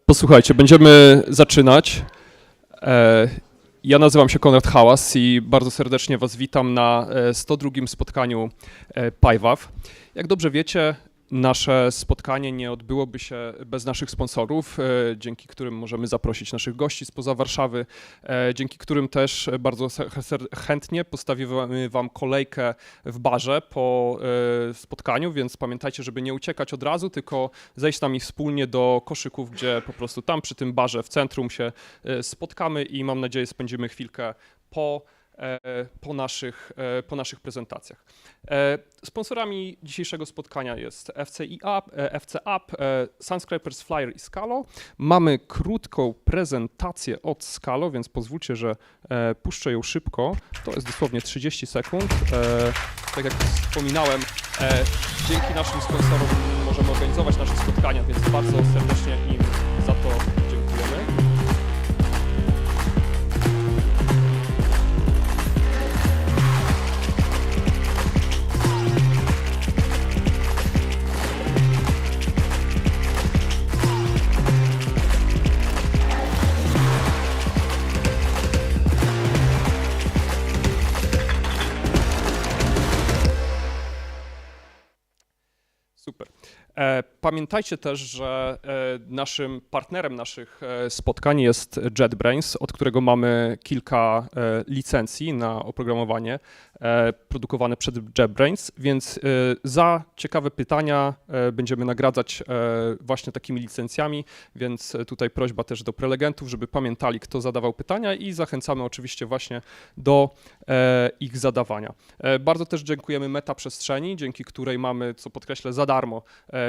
Posłuchajcie, będziemy zaczynać. Ja nazywam się Konrad Hałas i bardzo serdecznie Was witam na 102. spotkaniu PyWaw. Jak dobrze wiecie, nasze spotkanie nie odbyłoby się bez naszych sponsorów, dzięki którym możemy zaprosić naszych gości spoza Warszawy, dzięki którym też bardzo chętnie postawimy Wam kolejkę w barze po spotkaniu, więc pamiętajcie, żeby nie uciekać od razu, tylko zejść z nami wspólnie do Koszyków, gdzie po prostu tam przy tym barze w centrum się spotkamy i mam nadzieję spędzimy chwilkę po naszych prezentacjach. Sponsorami dzisiejszego spotkania jest FC App, Sunscrapers, Flyer i Scalo. Mamy krótką prezentację od Scalo, więc pozwólcie, że puszczę ją szybko. To jest dosłownie 30 sekund. Tak jak wspominałem, dzięki naszym sponsorom możemy organizować nasze spotkania, więc bardzo serdecznie im za to dziękujemy. Super. Pamiętajcie też, że naszym partnerem naszych spotkań jest JetBrains, od którego mamy kilka licencji na oprogramowanie produkowane przez JetBrains, więc za ciekawe pytania będziemy nagradzać właśnie takimi licencjami, więc tutaj prośba też do prelegentów, żeby pamiętali, kto zadawał pytania i zachęcamy oczywiście właśnie do ich zadawania. Bardzo też dziękujemy Meta Przestrzeni, dzięki której mamy, co podkreślę, za darmo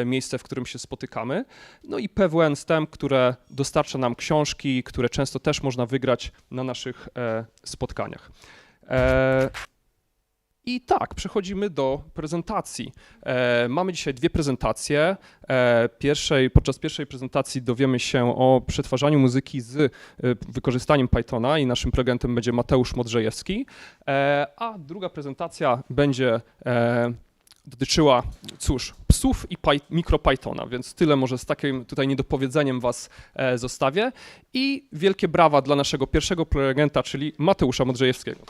miejsce, w którym się spotykamy. No i PWN STEM, które dostarcza nam książki, które często też można wygrać na naszych spotkaniach. I tak, przechodzimy do prezentacji. Mamy dzisiaj dwie prezentacje. Podczas pierwszej prezentacji dowiemy się o przetwarzaniu muzyki z wykorzystaniem Pythona i naszym prelegentem będzie Mateusz Modrzejewski, a druga prezentacja będzie dotyczyła, cóż, psów i mikropythona, więc tyle może z takim tutaj niedopowedzeniem Was zostawię. I wielkie brawa dla naszego pierwszego prelegenta, czyli Mateusza Modrzejewskiego.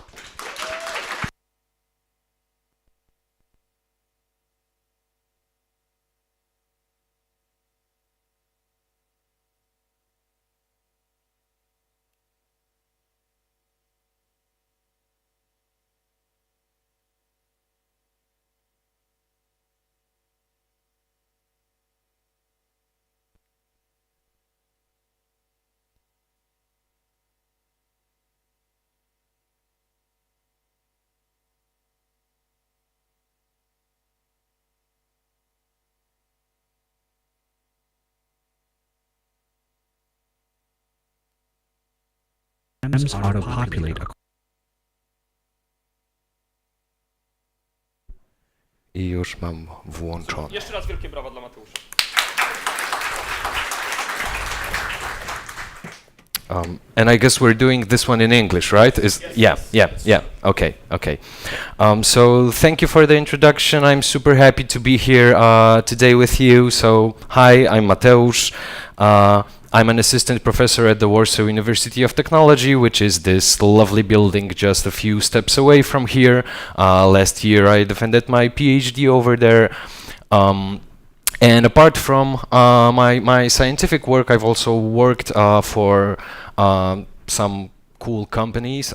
Auto-populate. I już mam włączone. Jeszcze raz wielkie brawa dla Mateusza. And I guess we're doing this one in English, right? Yeah. Okay. So thank you for the introduction. I'm super happy to be here today with you. So hi, I'm Mateusz. I'm an assistant professor at the Warsaw University of Technology, which is this lovely building just a few steps away from here. Last year I defended my PhD over there. And apart from my scientific work, I've also worked for some cool companies,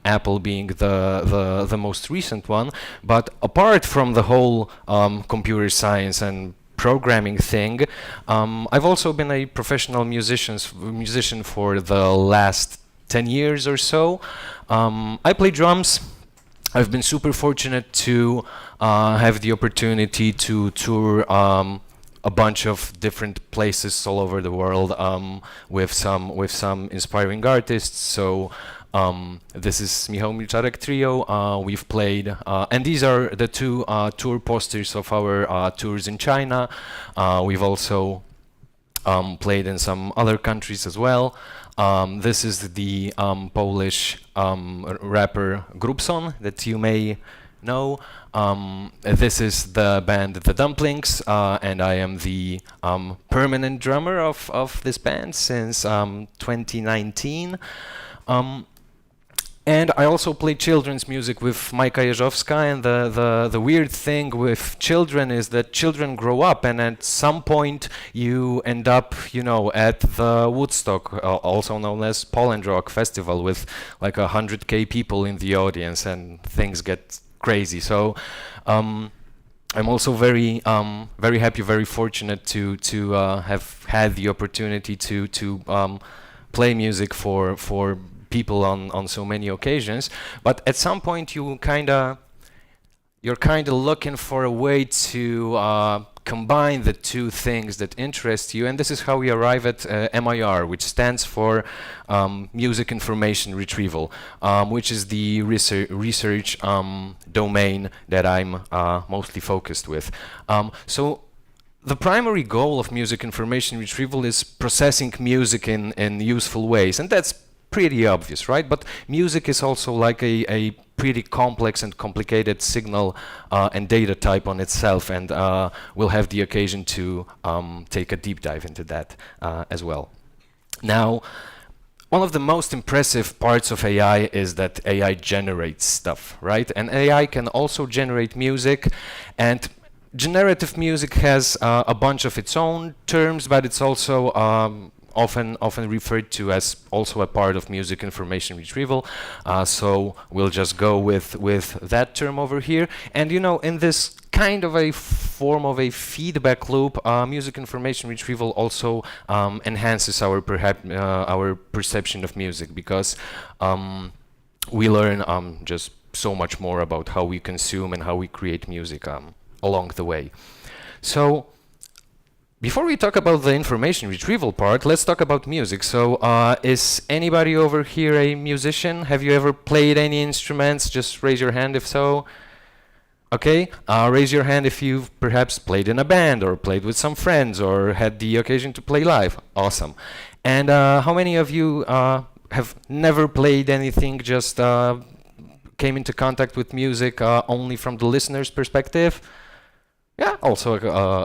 Apple being the most recent one. But apart from the whole computer science and programming thing, I've also been a professional musician for the last 10 years or so. I play drums. I've been super fortunate to have the opportunity to tour a bunch of different places all over the world with some inspiring artists. So this is Michał Milczarek Trio. We've played, and these are the two tour posters of our tours in China. We've also played in some other countries as well. This is the Polish rapper Grubson that you may know, this is the band The Dumplings, and I am the permanent drummer of this band since 2019. And I also play children's music with Majka Jeżowska, and the weird thing with children is that children grow up, and at some point you end up, you know, at the Woodstock, also known as Poland Rock Festival, with like 100K people in the audience, and things get crazy. So I'm also very happy, very fortunate to have had the opportunity to play music for people on so many occasions. But at some point you're kind of looking for a way to combine the two things that interest you, and this is how we arrive at MIR, which stands for Music Information Retrieval, which is the research domain that I'm mostly focused with. So the primary goal of music information retrieval is processing music in useful ways, and that's pretty obvious, right? But music is also like a pretty complex and complicated signal and data type on itself, and we'll have the occasion to take a deep dive into that as well. Now, one of the most impressive parts of AI is that AI generates stuff, right? And AI can also generate music, and generative music has a bunch of its own terms, but it's also often referred to as also a part of music information retrieval. So we'll just go with that term over here. And you know, in this kind of a form of a feedback loop, music information retrieval also enhances our perception of music, because we learn just so much more about how we consume and how we create music along the way. So before we talk about the information retrieval part, let's talk about music. So is anybody over here a musician? Have you ever played any instruments? Just raise your hand if so. Okay, raise your hand if you've perhaps played in a band or played with some friends or had the occasion to play live. Awesome. And how many of you have never played anything, just came into contact with music only from the listener's perspective? Yeah, also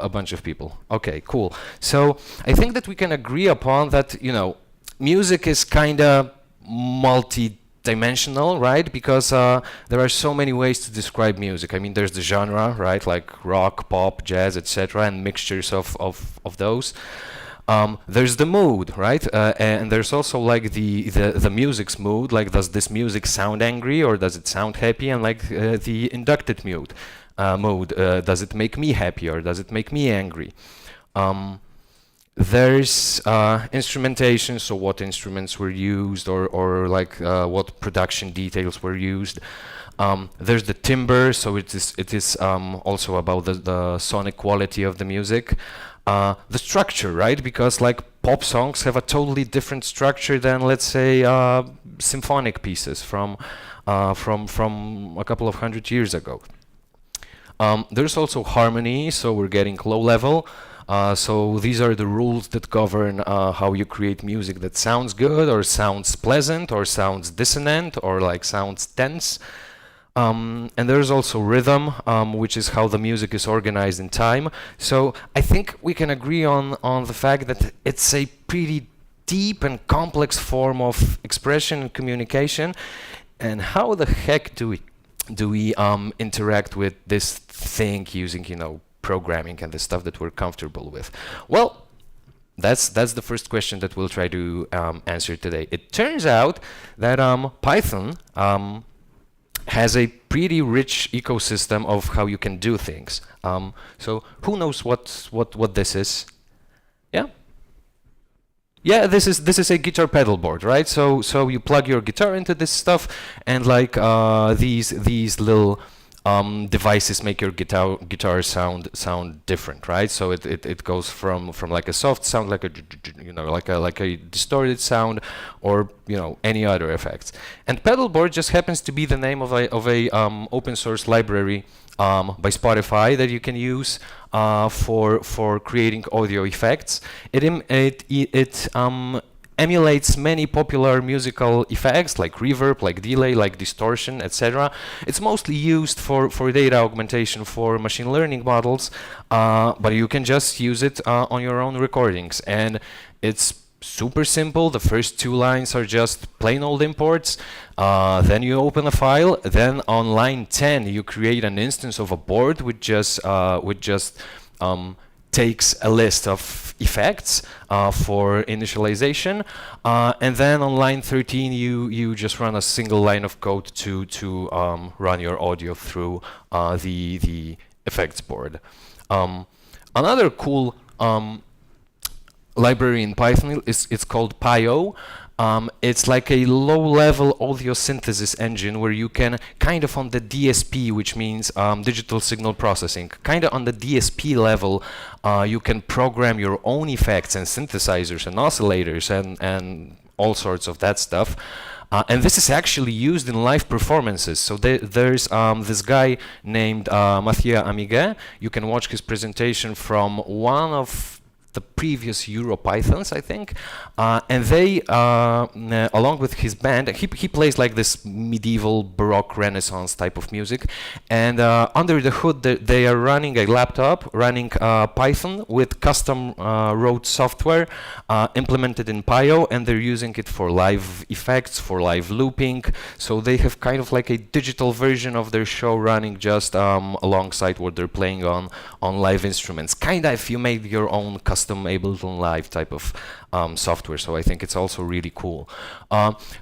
a bunch of people. Okay, cool. So I think that we can agree upon that, you know, music is kind of multi-dimensional, right? Because there are so many ways to describe music. I mean, there's the genre, right? Like rock, pop, jazz, etc., and mixtures of those. There's the mood, right? And there's also like the music's mood. Like, does this music sound angry or does it sound happy? And like the inducted mood. Does it make me happy or does it make me angry? There's instrumentation, so what instruments were used, or like what production details were used. There's the timbre, so it is also about the sonic quality of the music. The structure, right? Because like pop songs have a totally different structure than, let's say, symphonic pieces from a couple of hundred years ago. There's also harmony, so we're getting low level. So these are the rules that govern how you create music that sounds good, or sounds pleasant, or sounds dissonant, or like sounds tense. And there's also rhythm, which is how the music is organized in time. So I think we can agree on the fact that it's a pretty deep and complex form of expression and communication. And how the heck do we interact with this thing using, you know, programming and the stuff that we're comfortable with? Well, that's the first question that we'll try to answer today. It turns out that Python has a pretty rich ecosystem of how you can do things. So who knows what this is? Yeah? Yeah, this is a guitar pedal board, right? So you plug your guitar into this stuff, and like these little devices make your guitar sound different, right? So it goes from like a soft sound, like a distorted sound, or you know, any other effects. And pedalboard just happens to be the name of a open source library by Spotify that you can use for creating audio effects. It emulates many popular musical effects like reverb, like delay, like distortion, etc. It's mostly used for data augmentation for machine learning models, but you can just use it on your own recordings. And it's super simple. The first 2 lines are just plain old imports. Then you open a file. Then on line 10, you create an instance of a board which just takes a list of effects for initialization, and then on line 13 you just run a single line of code to run your audio through the effects board. Another cool library in Python it's called PyWaw. It's like a low-level audio synthesis engine where you can kind of on the DSP, which means digital signal processing, kind of on the DSP level, you can program your own effects and synthesizers and oscillators and all sorts of that stuff. And this is actually used in live performances. So there's this guy named Mathieu Amiguet. You can watch his presentation from one of the previous EuroPythons, I think, and they, along with his band, he plays like this medieval Baroque Renaissance type of music, and under the hood they are running a laptop running Python with custom wrote software implemented in PyWaw, and they're using it for live effects, for live looping, so they have kind of like a digital version of their show running just alongside what they're playing on live instruments. Kinda if you made your own custom Ableton Live type of software, so I think it's also really cool.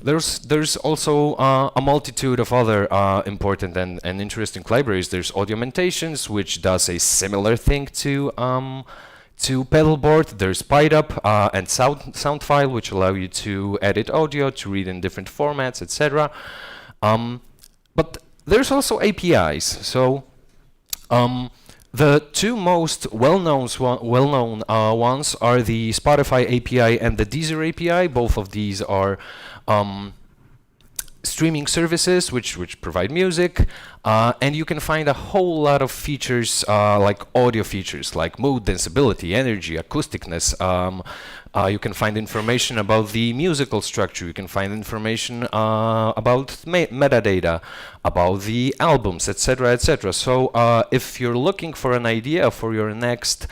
There's also a multitude of other important and interesting libraries. There's Audiomentations, which does a similar thing to Pedalboard. There's PyDub and Soundfile, which allow you to edit audio, to read in different formats, etc. But there's also APIs. So the 2 most well-known ones are the Spotify API and the Deezer API. Both of these are streaming services which provide music, and you can find a whole lot of features like audio features like mood, densibility, energy, acousticness. You can find information about the musical structure. You can find information about metadata, about the albums, etc., etc. So if you're looking for an idea for your next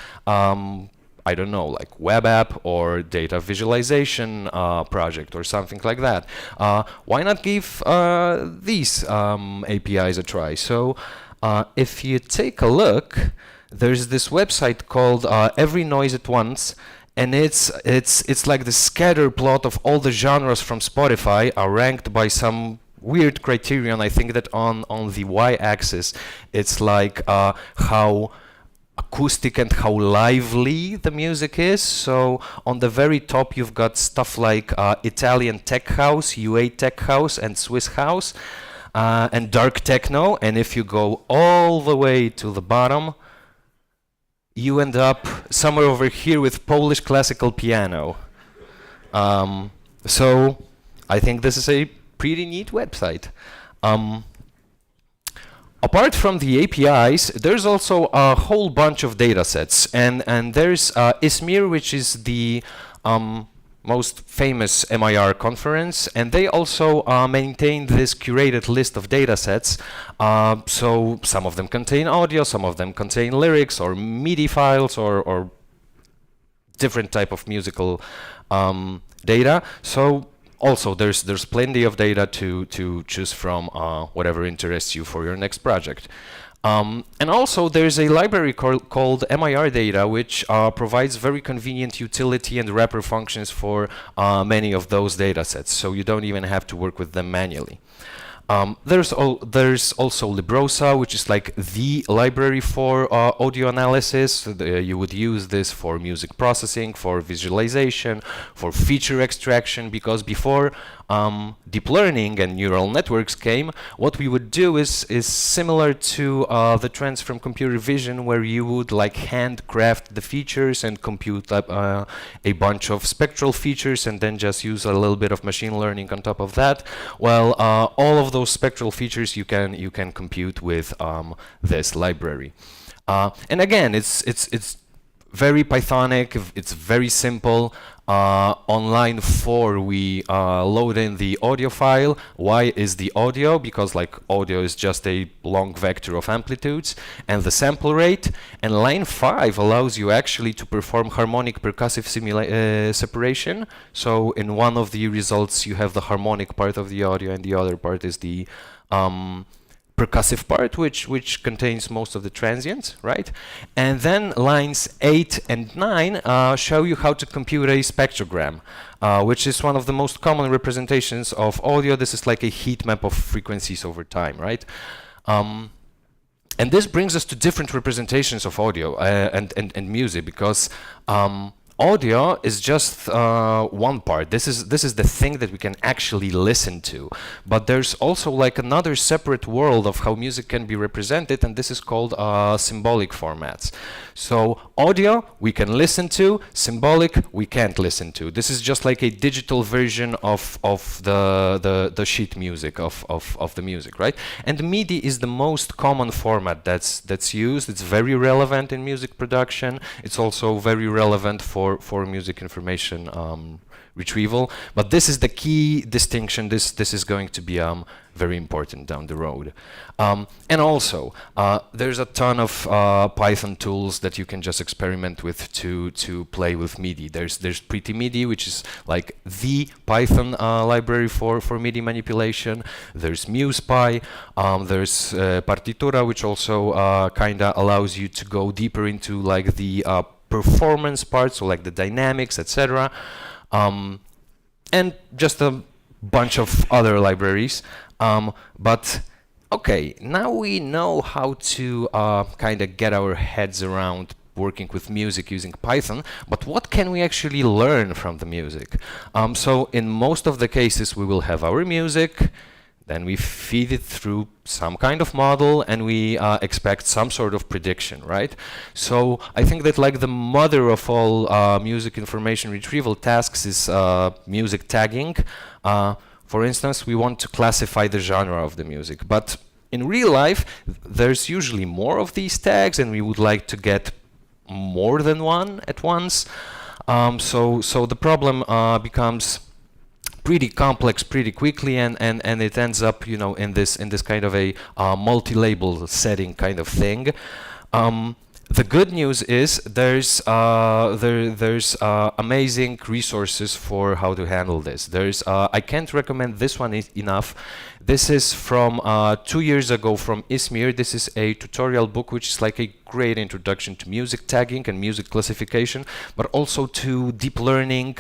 I don't know, like web app or data visualization project or something like that, why not give these APIs a try? So if you take a look, there's this website called Every Noise at Once, and it's like the scatter plot of all the genres from Spotify are ranked by some weird criterion. I think that on the y-axis it's like how acoustic and how lively the music is. So on the very top you've got stuff like Italian tech house, UA tech house, and Swiss house, and dark techno. And if you go all the way to the bottom, you end up somewhere over here with Polish classical piano. So I think this is a pretty neat website. Apart from the APIs, there's also a whole bunch of data sets, and there's ISMIR, which is the most famous MIR conference, and they also maintain this curated list of data sets. So some of them contain audio, some of them contain lyrics or MIDI files or different type of musical data. So also, there's plenty of data to choose from, whatever interests you for your next project. And also, there's a library called MIR Data, which provides very convenient utility and wrapper functions for many of those data sets, so you don't even have to work with them manually. There's also Librosa, which is like the library for audio analysis. You would use this for music processing, for visualization, for feature extraction, because before deep learning and neural networks came, what we would do is similar to the trends from computer vision, where you would like handcraft the features and compute a bunch of spectral features and then just use a little bit of machine learning on top of that. Well, all of those spectral features you can compute with this library. And again, it's very Pythonic, it's very simple. On line 4 we load in the audio file. Why is the audio? Because like audio is just a long vector of amplitudes, and the sample rate. And line 5 allows you actually to perform harmonic percussive separation. So in one of the results you have the harmonic part of the audio, and the other part is the percussive part, which contains most of the transients, right? And then lines 8 and 9 show you how to compute a spectrogram, which is one of the most common representations of audio. This is like a heat map of frequencies over time, right? And this brings us to different representations of audio and music, because audio is just one part. This is the thing that we can actually listen to. But there's also like another separate world of how music can be represented, and this is called symbolic formats. So audio we can listen to, symbolic we can't listen to. This is just like a digital version of the sheet music of the music, right? And MIDI is the most common format that's used. It's very relevant in music production. It's also very relevant for music information retrieval. But this is the key distinction. This is going to be very important down the road. And also, there's a ton of Python tools that you can just experiment with to play with MIDI. There's Pretty MIDI, which is like the Python library for MIDI manipulation. There's MusePy. There's Partitura, which also kind of allows you to go deeper into like the performance parts, so like the dynamics, etc. And just a bunch of other libraries. But okay, now we know how to kind of get our heads around working with music using Python, but what can we actually learn from the music? So in most of the cases we will have our music, then we feed it through some kind of model, and we expect some sort of prediction, right? So I think that like the mother of all music information retrieval tasks is music tagging. For instance, we want to classify the genre of the music, but in real life there's usually more of these tags, and we would like to get more than one at once. So the problem becomes pretty complex pretty quickly, and it ends up, you know, in this kind of a multi-label setting kind of thing. The good news is there's amazing resources for how to handle this. I can't recommend this one enough. This is from 2 years ago from Izmir. This is a tutorial book which is like a great introduction to music tagging and music classification, but also to deep learning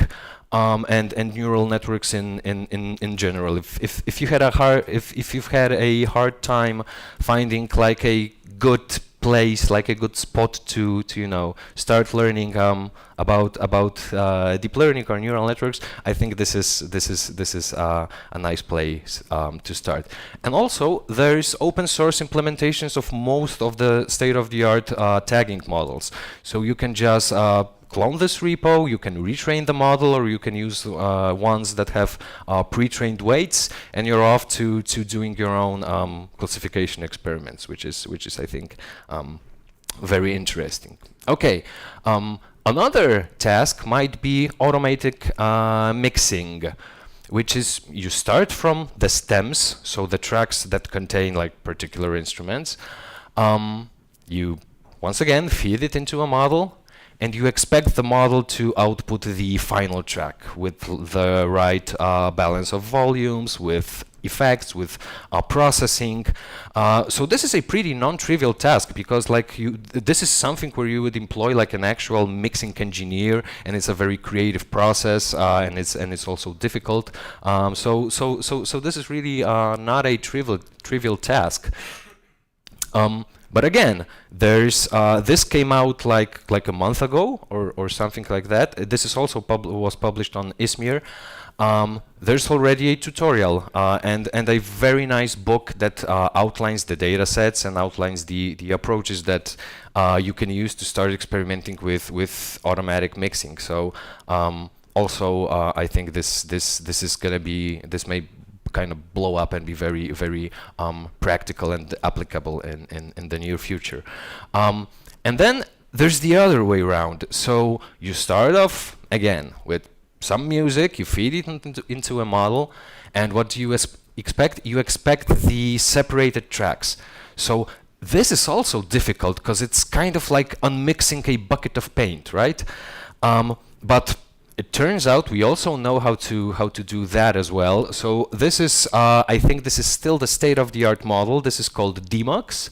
and neural networks in general. If you've had a hard time finding like a good place, like a good spot to you know start learning about deep learning or neural networks, I think this is a nice place to start. And also there's open source implementations of most of the state-of-the-art tagging models. So you can just clone this repo, you can retrain the model, or you can use ones that have pre-trained weights, and you're off to doing your own classification experiments, which is I think very interesting. Okay, another task might be automatic mixing, which is you start from the stems, so the tracks that contain like particular instruments. You once again feed it into a model, and you expect the model to output the final track with the right balance of volumes, with effects, with processing. So this is a pretty non-trivial task, because like this is something where you would employ like an actual mixing engineer, and it's a very creative process, and it's also difficult. So this is really not a trivial task. But again, there's this came out like a month ago or something like that. This is also was published on Izmir. There's already a tutorial and a very nice book that outlines the data sets and outlines the approaches that you can use to start experimenting with automatic mixing. So also I think this may kind of blow up and be very, very practical and applicable in the near future. And then there's the other way around. So you start off again with some music, you feed it into a model, and what do you expect? You expect the separated tracks. So this is also difficult because it's kind of like unmixing a bucket of paint, right? But it turns out we also know how to do that as well. So this is, I think this is still the state-of-the-art model. This is called Dmux.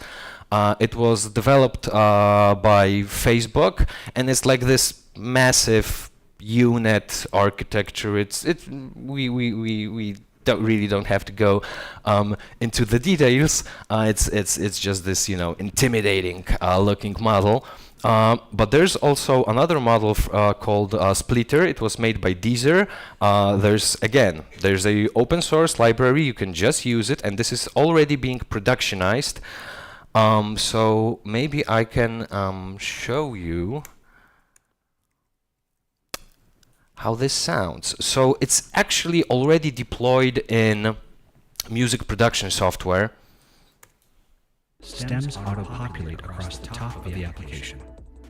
It was developed by Facebook, and it's like this massive unit architecture. We don't have to go into the details. It's just this, you know, intimidating looking model. But there's also another model called Splitter. It was made by Deezer. There's a open source library. You can just use it, and this is already being productionized. So maybe I can show you how this sounds. So it's actually already deployed in music production software. Stems auto-populate across the top of the application.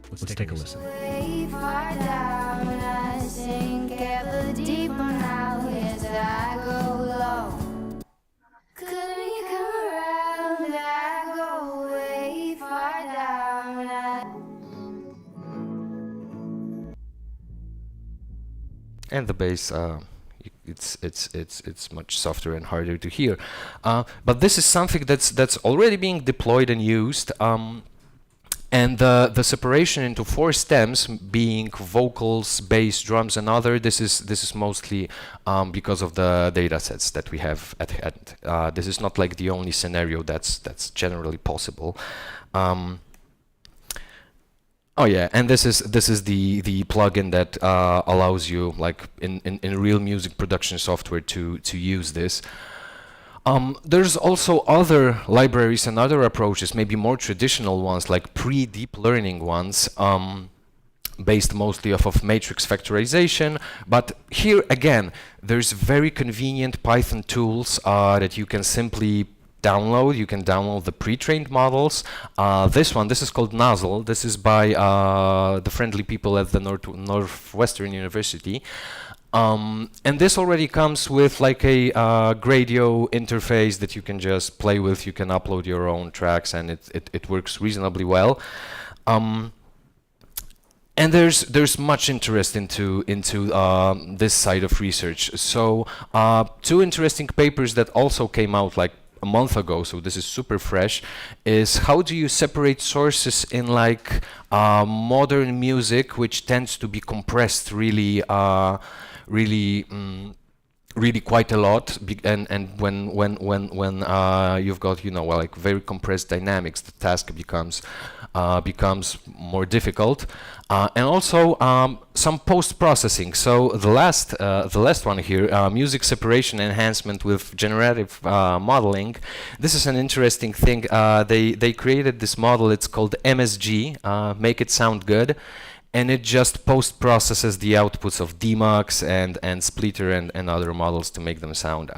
Let's take a listen. Way far down, I sink ever deeper now as I go low. Could we come around? I go way far down. And the bass, it's much softer and harder to hear. But this is something that's already being deployed and used. And the separation into 4 stems, being vocals, bass, drums, and other, this is mostly because of the data sets that we have at hand. This is not like the only scenario that's generally possible. Oh yeah, and this is the plugin that allows you, like in real music production software, to use this. There's also other libraries and other approaches, maybe more traditional ones, like pre-deep learning ones, based mostly off of matrix factorization. But here again, there's very convenient Python tools that you can simply download. You can download the pre-trained models. This is called Nozzle. This is by the friendly people at the Northwestern University. And this already comes with like a Gradio interface that you can just play with. You can upload your own tracks, and it works reasonably well. And there's much interest into this side of research. So 2 interesting papers that also came out like a month ago, so this is super fresh, is how do you separate sources in like modern music, which tends to be compressed really quite a lot, and when you've got, you know, like very compressed dynamics, the task becomes more difficult, and also some post-processing. So the last one here, music separation enhancement with generative modeling. This is an interesting thing. They created this model. It's called MSG, Make It Sound Good. And it just post-processes the outputs of Dmux and Splitter and other models to make them sound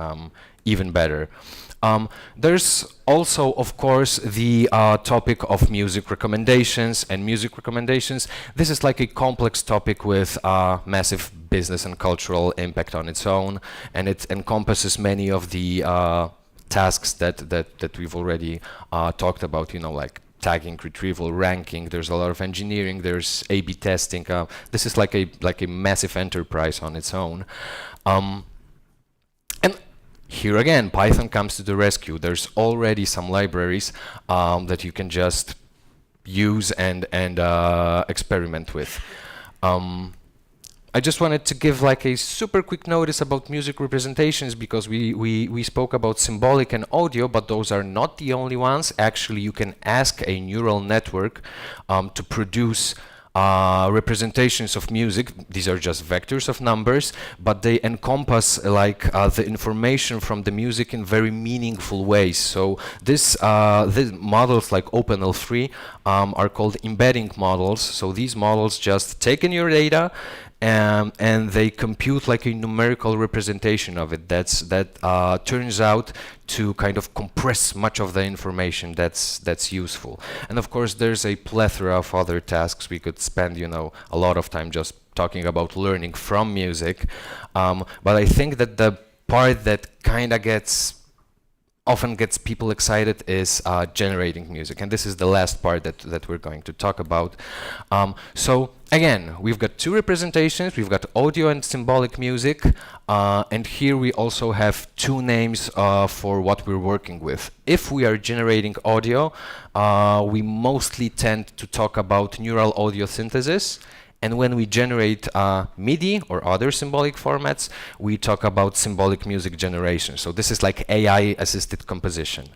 even better. There's also, of course, the topic of music recommendations and music recommendations. This is like a complex topic with massive business and cultural impact on its own, and it encompasses many of the tasks that we've already talked about, you know, like tagging, retrieval, ranking. There's a lot of engineering. There's A/B testing. This is like a massive enterprise on its own. And here again, Python comes to the rescue. There's already some libraries that you can just use and experiment with. I just wanted to give like a super quick notice about music representations, because we spoke about symbolic and audio, but those are not the only ones. Actually, you can ask a neural network to produce representations of music. These are just vectors of numbers, but they encompass like the information from the music in very meaningful ways. So these models like OpenL3 are called embedding models. So these models just take in your data and they compute like a numerical representation of it that turns out to kind of compress much of the information that's useful. And of course, there's a plethora of other tasks. We could spend, you know, a lot of time just talking about learning from music, but I think that the part that kind of often gets people excited is generating music, and this is the last part that we're going to talk about. So again, we've got two representations. We've got audio and symbolic music, and here we also have two names for what we're working with. If we are generating audio, we mostly tend to talk about neural audio synthesis. And when we generate MIDI or other symbolic formats, we talk about symbolic music generation. So this is like AI-assisted composition.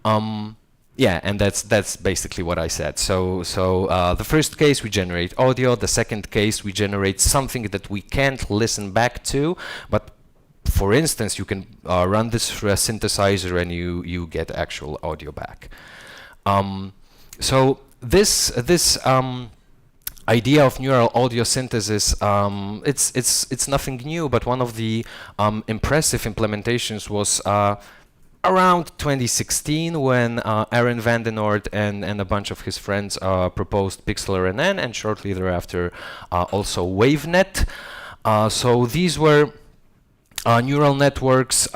Yeah, and that's basically what I said. So the first case, we generate audio. The second case, we generate something that we can't listen back to. But for instance, you can run this through a synthesizer and you get actual audio back. So this idea of neural audio synthesis, it's nothing new, but one of the impressive implementations was around 2016 when Aaron van den Noord and a bunch of his friends proposed PixelRNN, and shortly thereafter also WaveNet. So these were neural networks,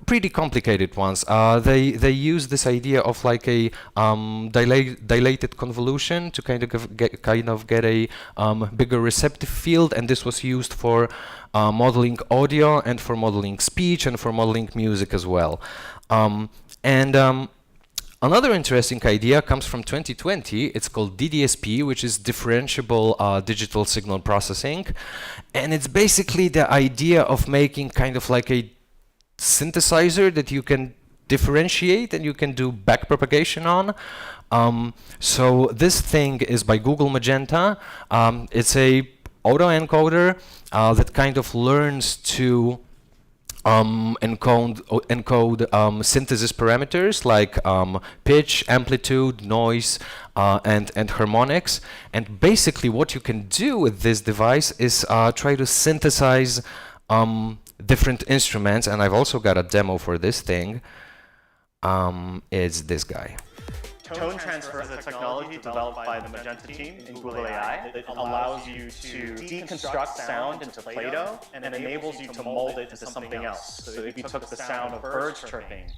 pretty complicated ones. They use this idea of like a dilated convolution to kind of get a bigger receptive field, and this was used for modeling audio and for modeling speech and for modeling music as well. Another interesting idea comes from 2020. It's called DDSP, which is differentiable digital signal processing. And it's basically the idea of making kind of like a synthesizer that you can differentiate and you can do backpropagation on. So this thing is by Google Magenta. It's a autoencoder that kind of learns to encode synthesis parameters like pitch, amplitude, noise, and harmonics. And basically what you can do with this device is try to synthesize different instruments. And I've also got a demo for this thing. It's this guy. Tone transfer is a technology developed by the Magenta team in Google AI that allows you to deconstruct sound into Play-Doh and enables you to mold it into something else. So if you took the sound of birds chirping,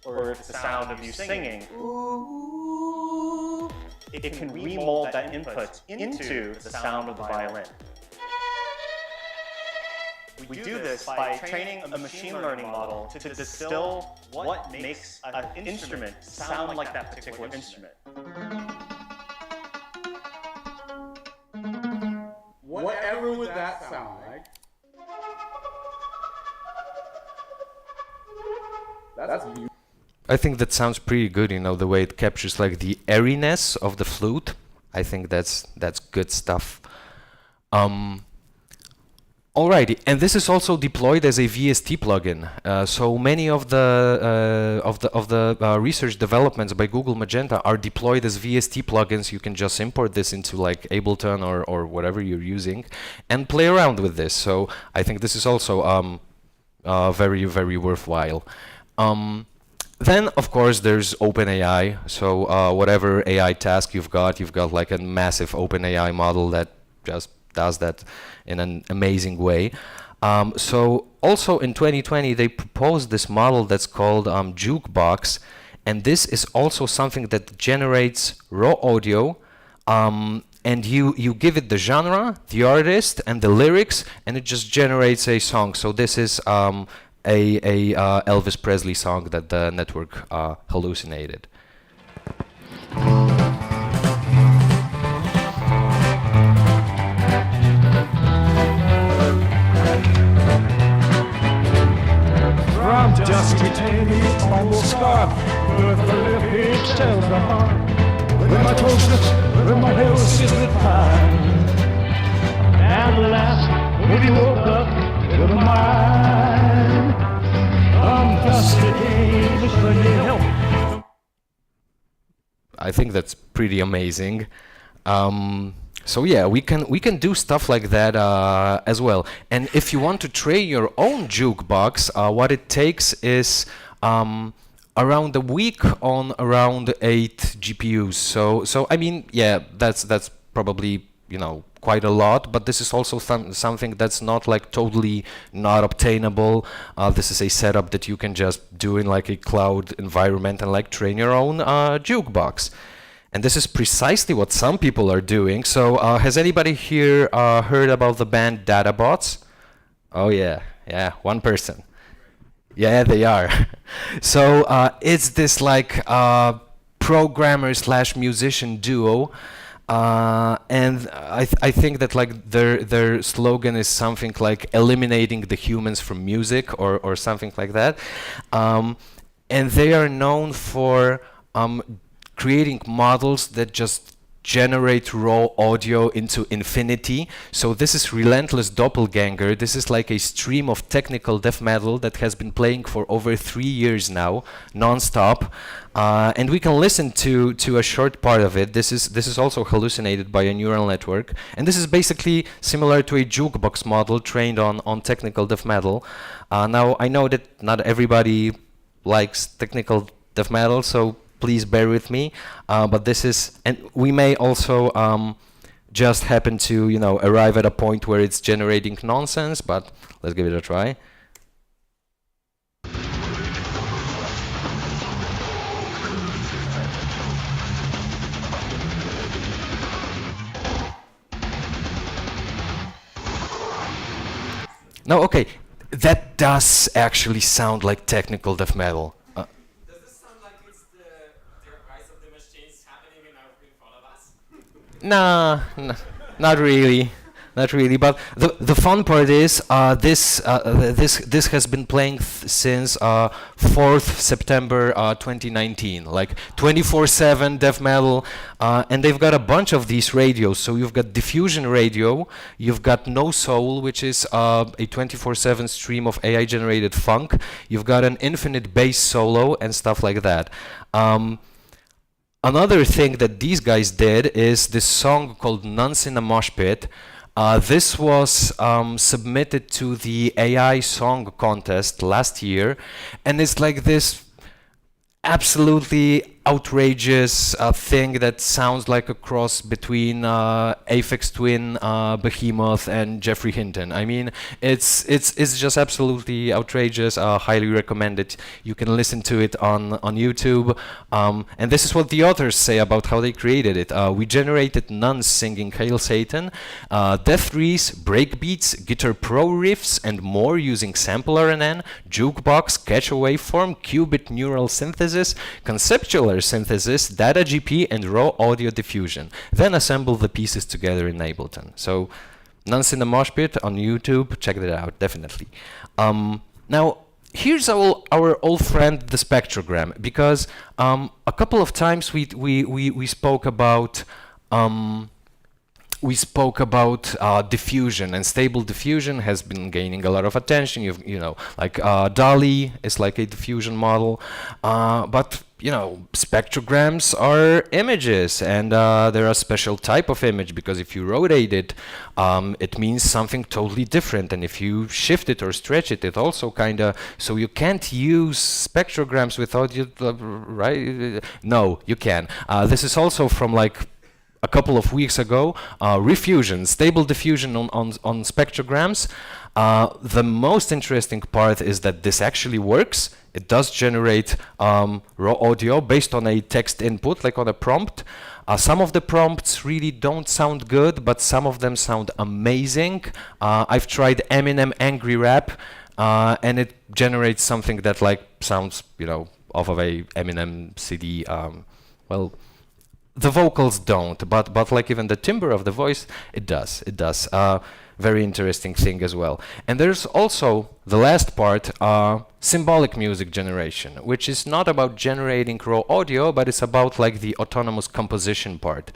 or if it's the sound of you singing, it can remold that input into the sound of the violin. We do this by training a machine learning model to distill what makes an instrument sound like that particular instrument. Whatever would that sound like? That's beautiful. I think that sounds pretty good, you know, the way it captures like the airiness of the flute. I think that's good stuff. Alrighty, and this is also deployed as a VST plugin. So many of the research developments by Google Magenta are deployed as VST plugins. You can just import this into like Ableton or whatever you're using, and play around with this. So I think this is also very, very worthwhile. Then of course there's OpenAI. So whatever AI task you've got like a massive OpenAI model that just does that in an amazing way. So also in 2020 they proposed this model that's called Jukebox, and this is also something that generates raw audio, and you give it the genre, the artist, and the lyrics, and it just generates a song. So this is a Elvis Presley song that the network hallucinated. From dusty tails on the scarf, with the lip hitch tells the heart. With my toe slips, with my heel sizzling pine. And the last, when he woke up with a mind. From dusty tails, when you help. I think that's pretty amazing. So yeah, we can do stuff like that as well. And if you want to train your own jukebox, what it takes is around a week on around 8 GPUs. So I mean, yeah, that's probably, you know, quite a lot, but this is also something that's not like totally not obtainable. This is a setup that you can just do in like a cloud environment and like train your own jukebox. And this is precisely what some people are doing. So has anybody here heard about the band Databots? Oh yeah, one person. Yeah, they are. So it's this like programmer / musician duo. And I think that like their slogan is something like eliminating the humans from music or something like that. And they are known for creating models that just generate raw audio into infinity. So this is Relentless Doppelganger. This is like a stream of technical death metal that has been playing for over 3 years now, non-stop. And we can listen to a short part of it. This is also hallucinated by a neural network. And this is basically similar to a jukebox model trained on technical death metal. Now, I know that not everybody likes technical death metal, so please bear with me, but this is, and we may also just happen to, you know, arrive at a point where it's generating nonsense, but let's give it a try. No, okay, that does actually sound like technical death metal. Nah, not really, But the fun part is this has been playing since 4th September 2019, like 24/7 death metal, and they've got a bunch of these radios. So you've got Diffusion Radio, you've got No Soul, which is a 24/7 stream of AI-generated funk. You've got an infinite bass solo and stuff like that. Another thing that these guys did is this song called Nuns in a Mosh Pit. This was submitted to the AI song contest last year, and it's like this absolutely outrageous thing that sounds like a cross between Aphex Twin, Behemoth, and Jeffrey Hinton. I mean, it's just absolutely outrageous. Highly recommend it. You can listen to it on YouTube. And this is what the authors say about how they created it. We generated nuns singing Hail Satan, death threes, breakbeats, Guitar Pro riffs, and more using sample RNN, jukebox, catch a waveform, qubit neural synthesis, conceptual synthesis, data GP, and raw audio diffusion. Then assemble the pieces together in Ableton. So, Nuns in the Mosh Pit on YouTube, check that out, definitely. Now, here's our old friend, the spectrogram, because a couple of times we spoke about diffusion, and stable diffusion has been gaining a lot of attention. You know, like DALI is like a diffusion model, but you know, spectrograms are images, and they're a special type of image, because if you rotate it, it means something totally different, and if you shift it or stretch it, it also kind of, so you can't use spectrograms without you, right? No, you can. This is also from like a couple of weeks ago, refusion, stable diffusion on spectrograms. The most interesting part is that this actually works. It does generate raw audio based on a text input, like on a prompt. Some of the prompts really don't sound good, but some of them sound amazing. I've tried Eminem Angry Rap, and it generates something that like sounds, you know, off of a Eminem CD. Well, the vocals don't, but like even the timbre of the voice, it does. Very interesting thing as well. And there's also the last part, symbolic music generation, which is not about generating raw audio, but it's about like the autonomous composition part.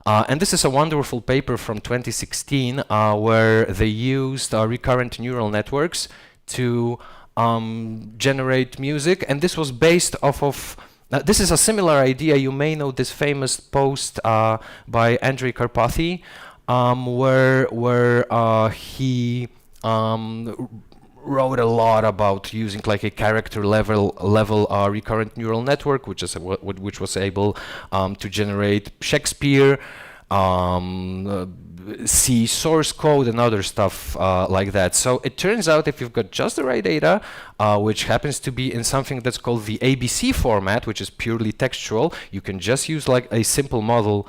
And this is a wonderful paper from 2016 where they used recurrent neural networks to generate music, and this was based off of This is a similar idea. You may know this famous post by Andrei Karpathy, where he wrote a lot about using like a character level recurrent neural network, which was able to generate Shakespeare, C source code and other stuff like that. So it turns out if you've got just the right data, which happens to be in something that's called the ABC format, which is purely textual, you can just use like a simple model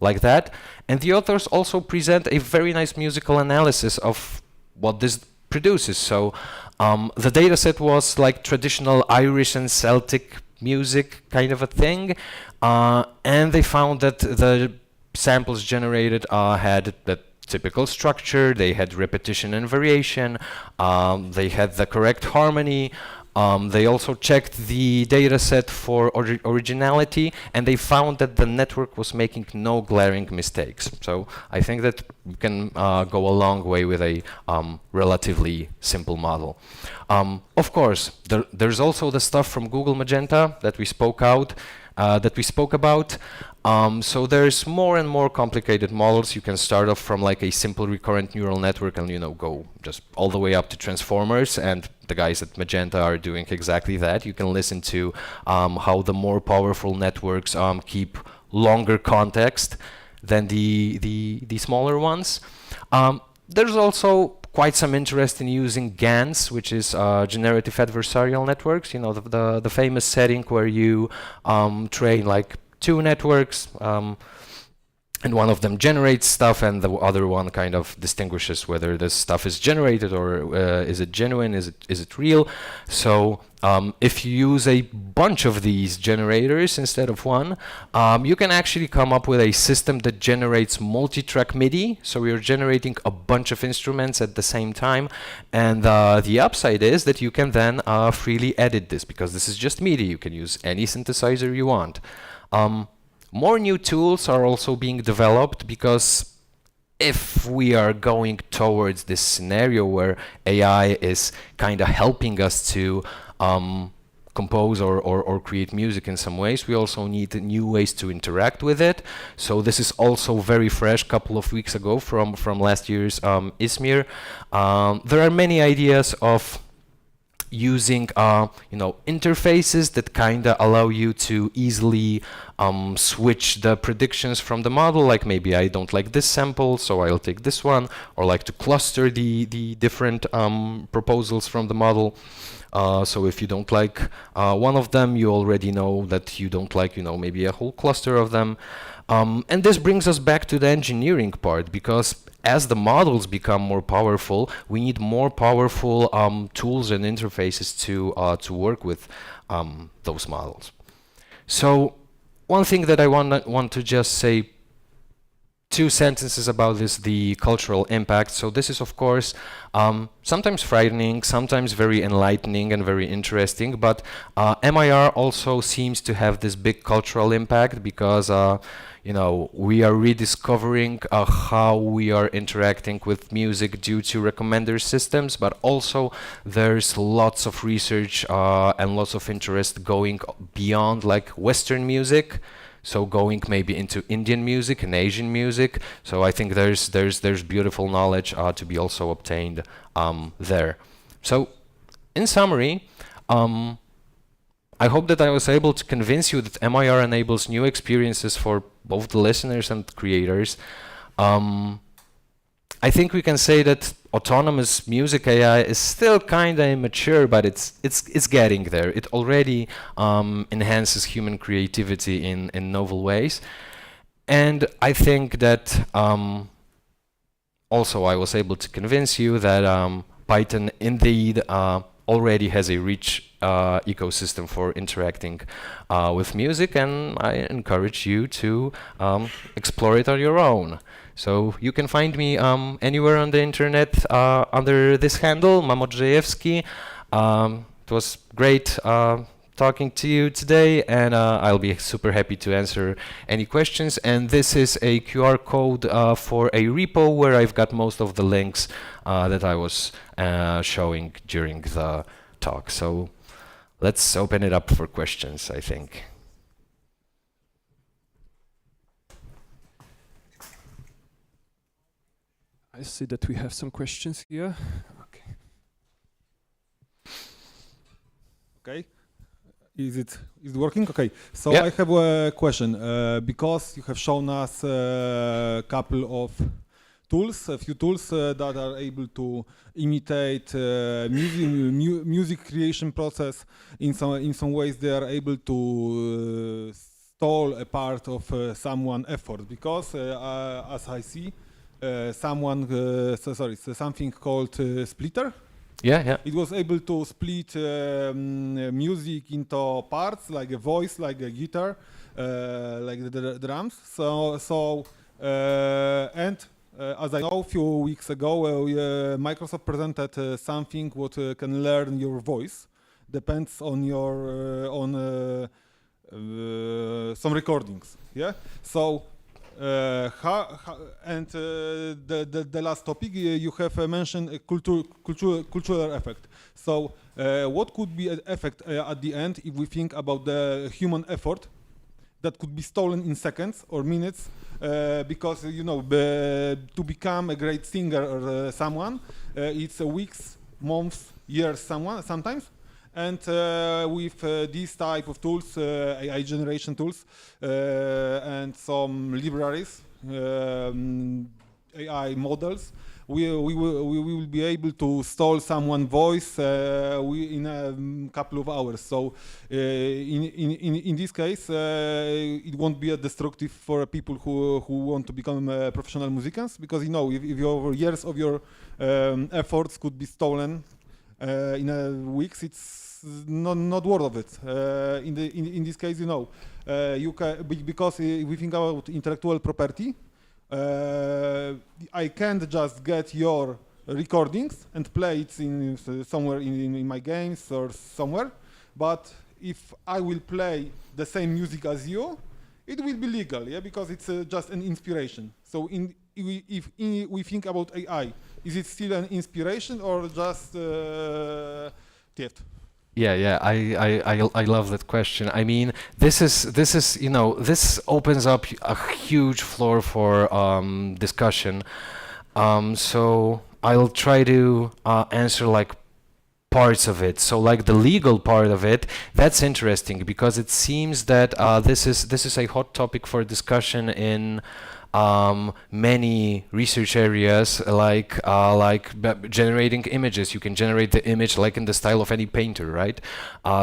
like that. And the authors also present a very nice musical analysis of what this produces. So the data set was like traditional Irish and Celtic music kind of a thing, and they found that the samples generated had the typical structure, they had repetition and variation, they had the correct harmony, they also checked the data set for originality, and they found that the network was making no glaring mistakes. So I think that we can go a long way with a relatively simple model. Of course, there's also the stuff from Google Magenta that we spoke about. So there's more and more complicated models. You can start off from like a simple recurrent neural network and go just all the way up to transformers, and the guys at Magenta are doing exactly that. You can listen to how the more powerful networks keep longer context than the smaller ones. There's also quite some interest in using GANs, which is generative adversarial networks. The famous setting where you train like two networks, and one of them generates stuff, and the other one kind of distinguishes whether this stuff is generated or is it genuine, is it real. So if you use a bunch of these generators instead of one, you can actually come up with a system that generates multi-track MIDI. So you're generating a bunch of instruments at the same time, and the upside is that you can then freely edit this, because this is just MIDI. You can use any synthesizer you want. More new tools are also being developed, because if we are going towards this scenario where AI is kind of helping us to compose or create music in some ways, we also need new ways to interact with it. So this is also very fresh, couple of weeks ago from last year's ISMIR. There are many ideas of using interfaces that kind of allow you to easily switch the predictions from the model, like maybe I don't like this sample, so I'll take this one, or like to cluster the different proposals from the model. So if you don't like one of them, you already know that you don't like maybe a whole cluster of them. And this brings us back to the engineering part, because as the models become more powerful, we need more powerful tools and interfaces to work with those models. So one thing that I want to just say two sentences about is the cultural impact. So this is, of course, sometimes frightening, sometimes very enlightening and very interesting, but MIR also seems to have this big cultural impact, because we are rediscovering how we are interacting with music due to recommender systems, but also there's lots of research and lots of interest going beyond like Western music. So going maybe into Indian music and Asian music. So I think there's beautiful knowledge to be also obtained there. So in summary, I hope that I was able to convince you that MIR enables new experiences for both the listeners and creators. I think we can say that autonomous music AI is still kind of immature, but it's getting there. It already enhances human creativity in novel ways. And I think that also I was able to convince you that Python indeed already has a rich ecosystem for interacting with music, and I encourage you to explore it on your own. So you can find me anywhere on the internet under this handle, Modrzejewski. It was great talking to you today, and I'll be super happy to answer any questions. And this is a QR code for a repo where I've got most of the links that I was showing during the talk. So let's open it up for questions, I think. I see that we have some questions here. Okay. Okay. Is it working? Okay. So Yeah. I have a question. Because you have shown us a couple of tools, a few tools that are able to imitate music creation process. In some ways, they are able to stall a part of someone effort. Because as I see, something called splitter. Yeah. It was able to split music into parts, like a voice, like a guitar, like the drums. As I know, a few weeks ago, Microsoft presented something what can learn your voice. Depends on your some recordings. Yeah. So. The last topic you have mentioned a cultural effect. So what could be an effect at the end if we think about the human effort that could be stolen in seconds or minutes? Because to become a great singer or someone, it's weeks, months, years, sometimes. And with these type of tools, AI generation tools, and some libraries, AI models, we will be able to stall someone's voice in a couple of hours. So in this case, it won't be destructive for people who want to become professional musicians, because if your years of your efforts could be stolen in a weeks, it's not worth of it. In this case, you can, because we think about intellectual property. I can't just get your recordings and play it somewhere in my games or somewhere. But if I will play the same music as you, it will be legal, yeah, because it's just an inspiration. So if we think about AI, is it still an inspiration or just theft? Yeah, I love that question. I mean, this opens up a huge floor for discussion. So I'll try to answer like parts of it. So like the legal part of it, that's interesting because it seems that this is a hot topic for discussion in many research areas, like generating images. You can generate the image like in the style of any painter, right?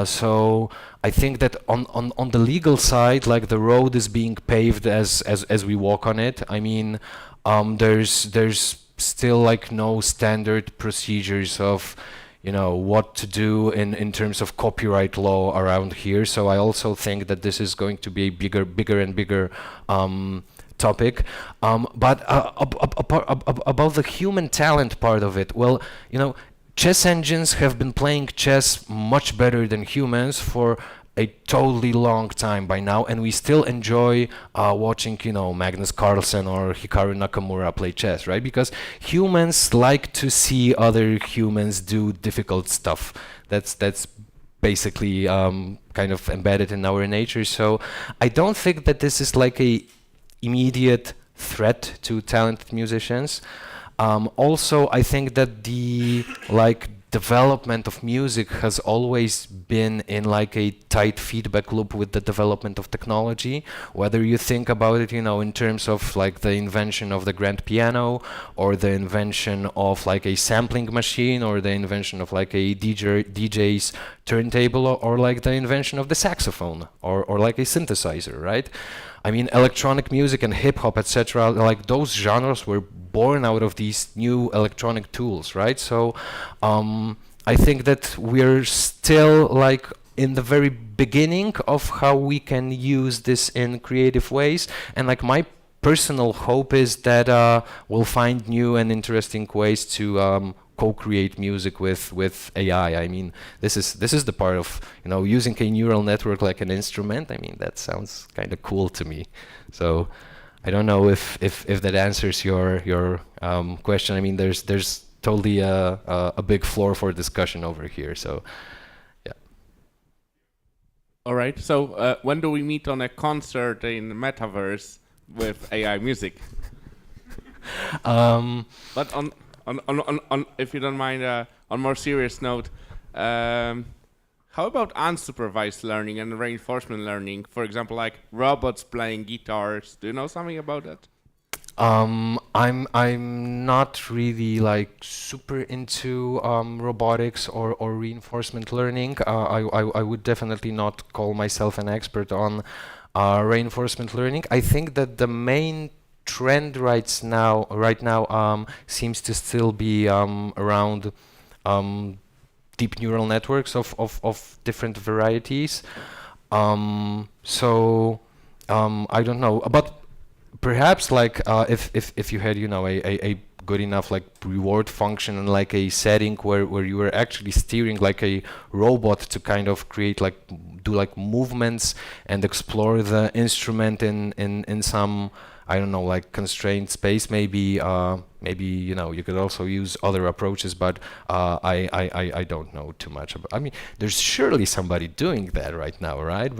So I think that on the legal side, like the road is being paved as we walk on it. I mean, there's still like no standard procedures of what to do in terms of copyright law around here. So I also think that this is going to be a bigger and bigger topic. But about the human talent part of it, well, chess engines have been playing chess much better than humans for a totally long time by now, and we still enjoy watching, Magnus Carlsen or Hikaru Nakamura play chess, right? Because humans like to see other humans do difficult stuff. That's basically kind of embedded in our nature. So I don't think that this is like a immediate threat to talented musicians. Also, I think that the development of music has always been in like a tight feedback loop with the development of technology. Whether you think about it, in terms of like the invention of the grand piano, or the invention of like a sampling machine, or the invention of like a DJ's turntable, or like the invention of the saxophone, or like a synthesizer, right? I mean, electronic music and hip hop, etc., like those genres were born out of these new electronic tools, right? So I think that we're still like in the very beginning of how we can use this in creative ways. And like my personal hope is that we'll find new and interesting ways to co-create music with AI. I mean, this is the part of using a neural network like an instrument. I mean, that sounds kind of cool to me. So I don't know if that answers your question. I mean, there's totally a big floor for discussion over here. So yeah. All right. So when do we meet on a concert in the metaverse with AI music? But on if you don't mind, on more serious note, how about unsupervised learning and reinforcement learning? For example, like robots playing guitars. Do you know something about that? I'm not really like super into robotics or reinforcement learning. I would definitely not call myself an expert on reinforcement learning. I think that the main trend right now seems to still be around deep neural networks of different varieties. So I don't know, but perhaps like if you had a good enough like reward function and like a setting where you were actually steering like a robot to kind of create like do like movements and explore the instrument in some, I don't know, like constrained space, maybe you could also use other approaches, but I don't know too much about. I mean, there's surely somebody doing that right now, right?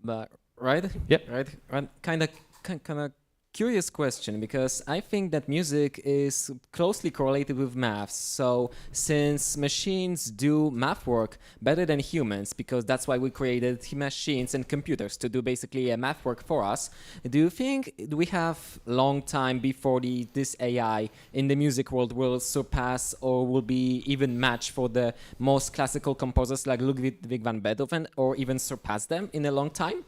But right? Yep. Right. Kind of curious question, because I think that music is closely correlated with math. So since machines do math work better than humans, because that's why we created machines and computers to do basically a math work for us, do you think we have long time before this AI in the music world will surpass or will be even match for the most classical composers like Ludwig van Beethoven, or even surpass them in a long time?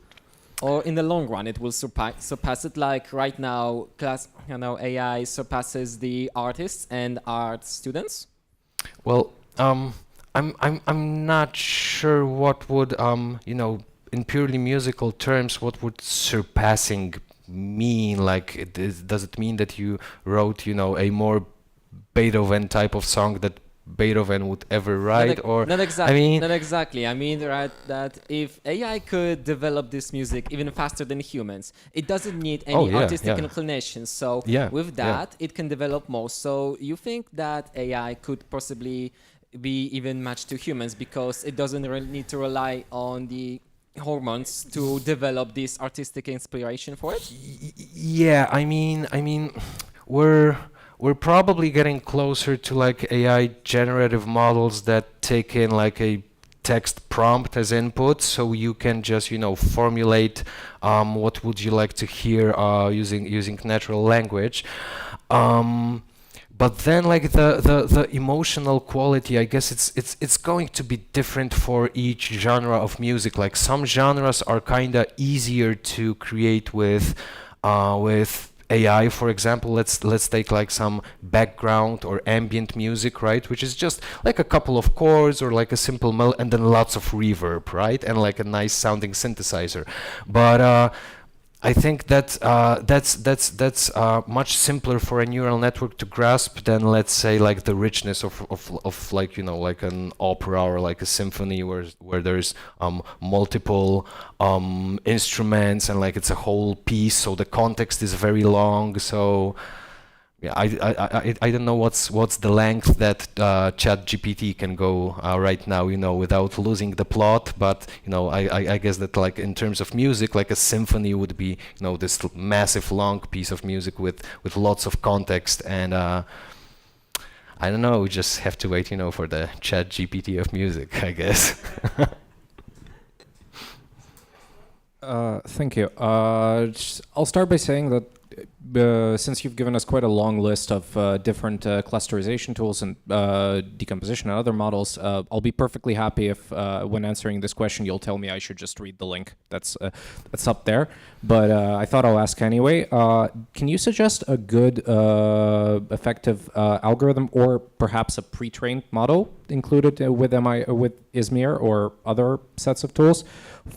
Or in the long run, it will surpass it, like right now, AI surpasses the artists and art students? Well, I'm not sure what would in purely musical terms, what would surpassing mean? Like, does it mean that you wrote a more Beethoven type of song that Beethoven would ever write? Not exactly. I mean, right, that if AI could develop this music even faster than humans, it doesn't need any artistic inclinations. So with that, it can develop more. So you think that AI could possibly be even matched to humans because it doesn't really need to rely on the hormones to develop this artistic inspiration for it? Yeah, I mean, we're probably getting closer to like AI generative models that take in like a text prompt as input, so you can just formulate what would you like to hear using natural language. But then like the emotional quality, I guess it's going to be different for each genre of music. Like some genres are kind of easier to create with AI, for example. Let's take like some background or ambient music, right? Which is just like a couple of chords or like a simple melody and then lots of reverb, right? And like a nice sounding synthesizer. But I think that's much simpler for a neural network to grasp than, let's say, like the richness of like like an opera or like a symphony where there's multiple instruments and like it's a whole piece, so the context is very long. So yeah, I don't know what's the length that ChatGPT can go right now, without losing the plot. But I guess that like in terms of music, like a symphony would be this massive long piece of music with lots of context, and I don't know. We just have to wait, for the ChatGPT of music, I guess. Thank you. I'll start by saying that since you've given us quite a long list of different clusterization tools and decomposition and other models, I'll be perfectly happy if when answering this question you'll tell me I should just read the link that's up there. But I thought I'll ask anyway. Can you suggest a good, effective algorithm or perhaps a pre-trained model included with Izmir or other sets of tools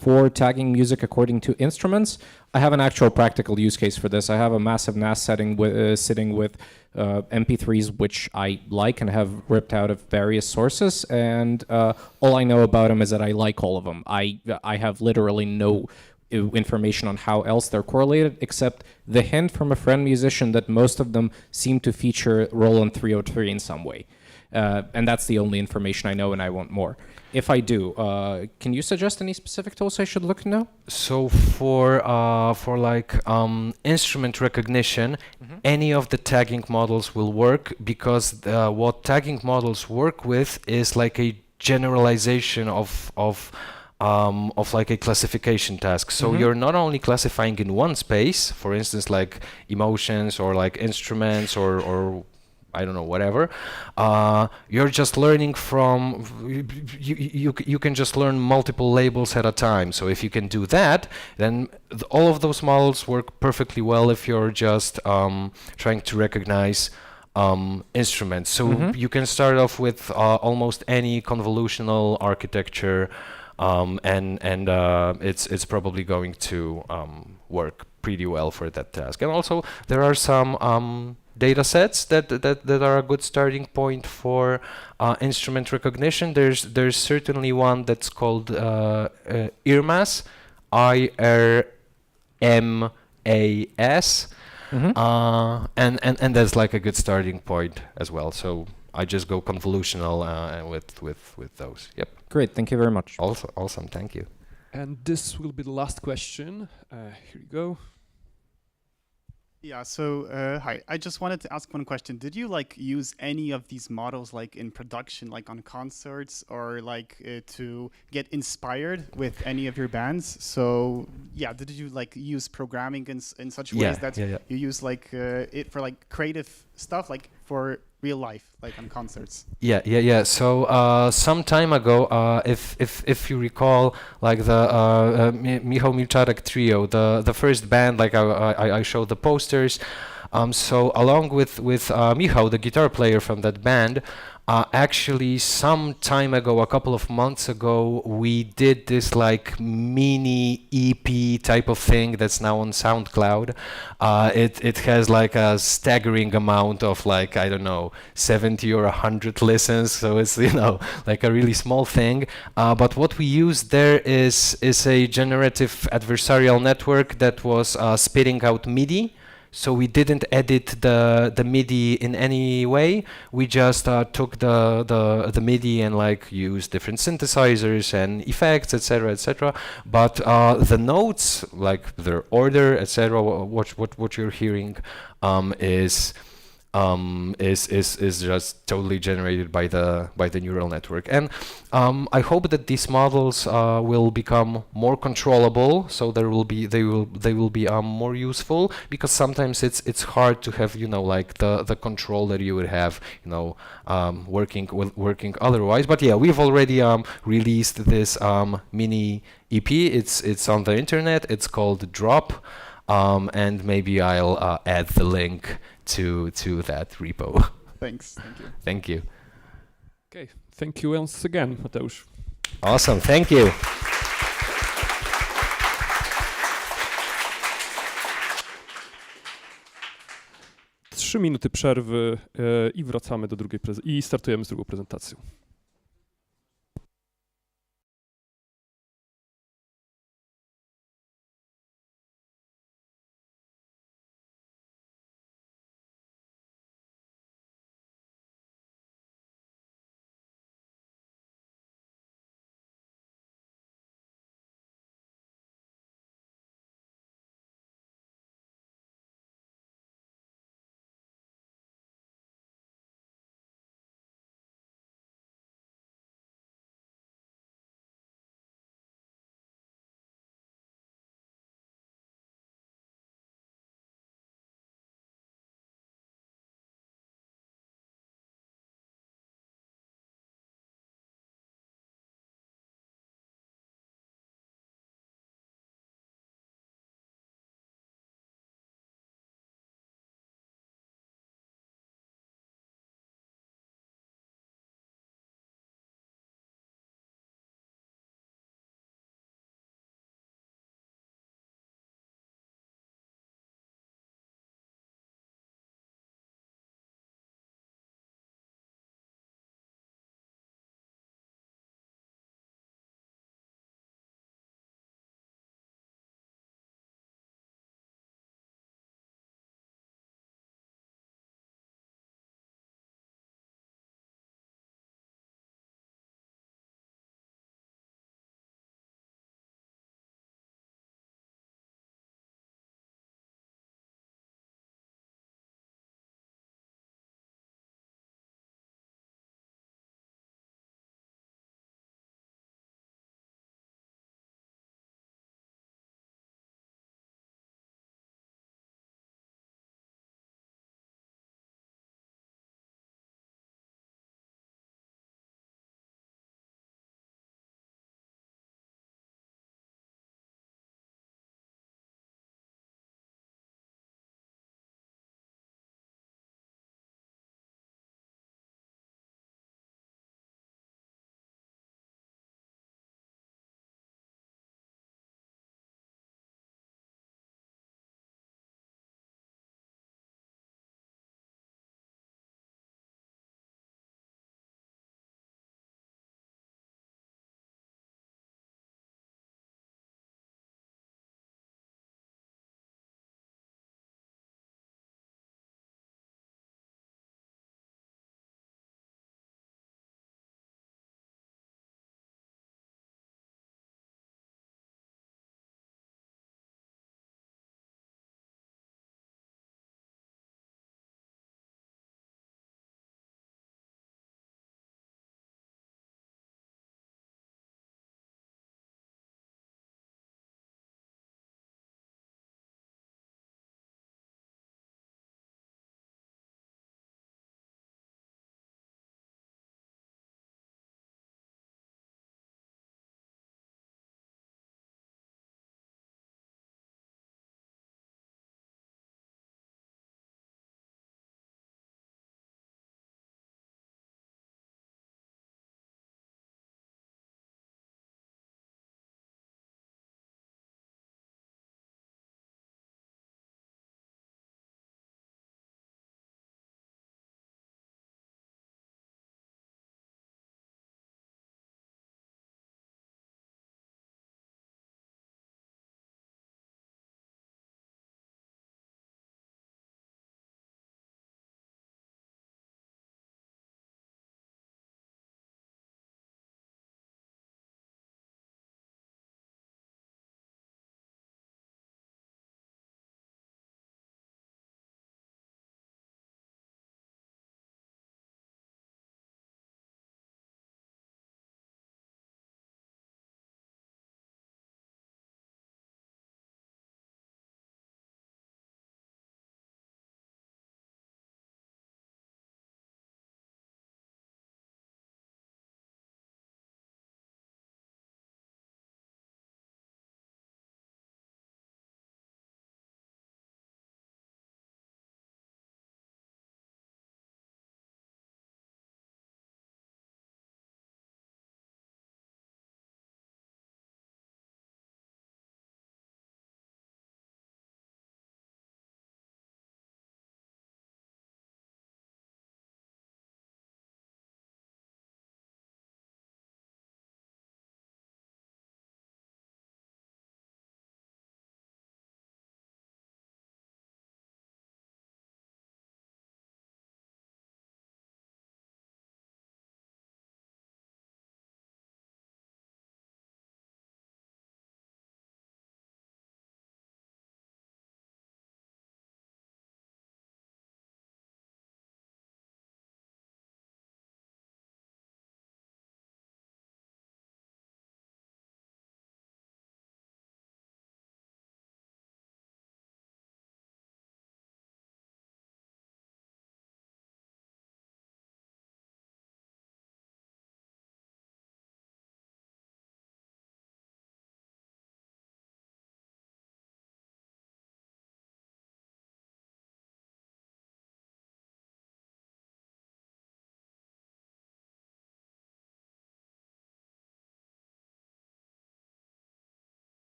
for tagging music according to instruments? I have an actual practical use case for this. I have a massive NAS setting sitting with MP3s, which I like and have ripped out of various sources, and all I know about them is that I like all of them. I have literally no information on how else they're correlated, except the hint from a friend musician that most of them seem to feature Roland 303 in some way. and that's the only information I know, and I want more. If I do, can you suggest any specific tools I should look into? So for like instrument recognition, any of the tagging models will work, because what tagging models work with is like a generalization of like a classification task. So you're not only classifying in one space, for instance, like emotions or like instruments or I don't know, whatever. You're just learning from, you can just learn multiple labels at a time. So if you can do that, then all of those models work perfectly well if you're just trying to recognize instruments. So you can start off with almost any convolutional architecture, and it's probably going to work pretty well for that task. And also there are some data sets that are a good starting point for instrument recognition. There's certainly one that's called IRMAS, IRMAS, and that's like a good starting point as well. So I just go convolutional with those. Yep. Great, thank you very much. Also, awesome, thank you. And this will be the last question. Here you go. Yeah, so hi, I just wanted to ask one question. Did you like use any of these models like in production, like on concerts, or like to get inspired with any of your bands? So yeah, did you like use programming in such ways that you use like it for like creative stuff, like for real life, like on concerts? Yeah. So some time ago, if you recall, like the Michał Milczarek trio, the first band, like I showed the posters. So along with Michał, the guitar player from that band, actually some time ago, a couple of months ago, we did this like mini EP type of thing that's now on SoundCloud. It has like a staggering amount of like, I don't know, 70 or 100 listens. So it's, you know, like a really small thing. But what we used there is a generative adversarial network that was spitting out MIDI. So we didn't edit the MIDI in any way. We just took the MIDI and like used different synthesizers and effects, etc., etc. But the notes, like their order, etc., what you're hearing, is just totally generated by the neural network. And I hope that these models will become more controllable, so they will be more useful, because sometimes it's hard to have, you know, like the control that you would have, you know, working otherwise. But yeah, we've already released this mini EP. It's on the internet. It's called Drop, and maybe I'll add the link to that repo. Thanks. Thank you. Thank you. Okay, thank you once again, Mateusz. Awesome, thank you. Trzy minuty przerwy i wracamy do drugiej i startujemy z drugą prezentacją.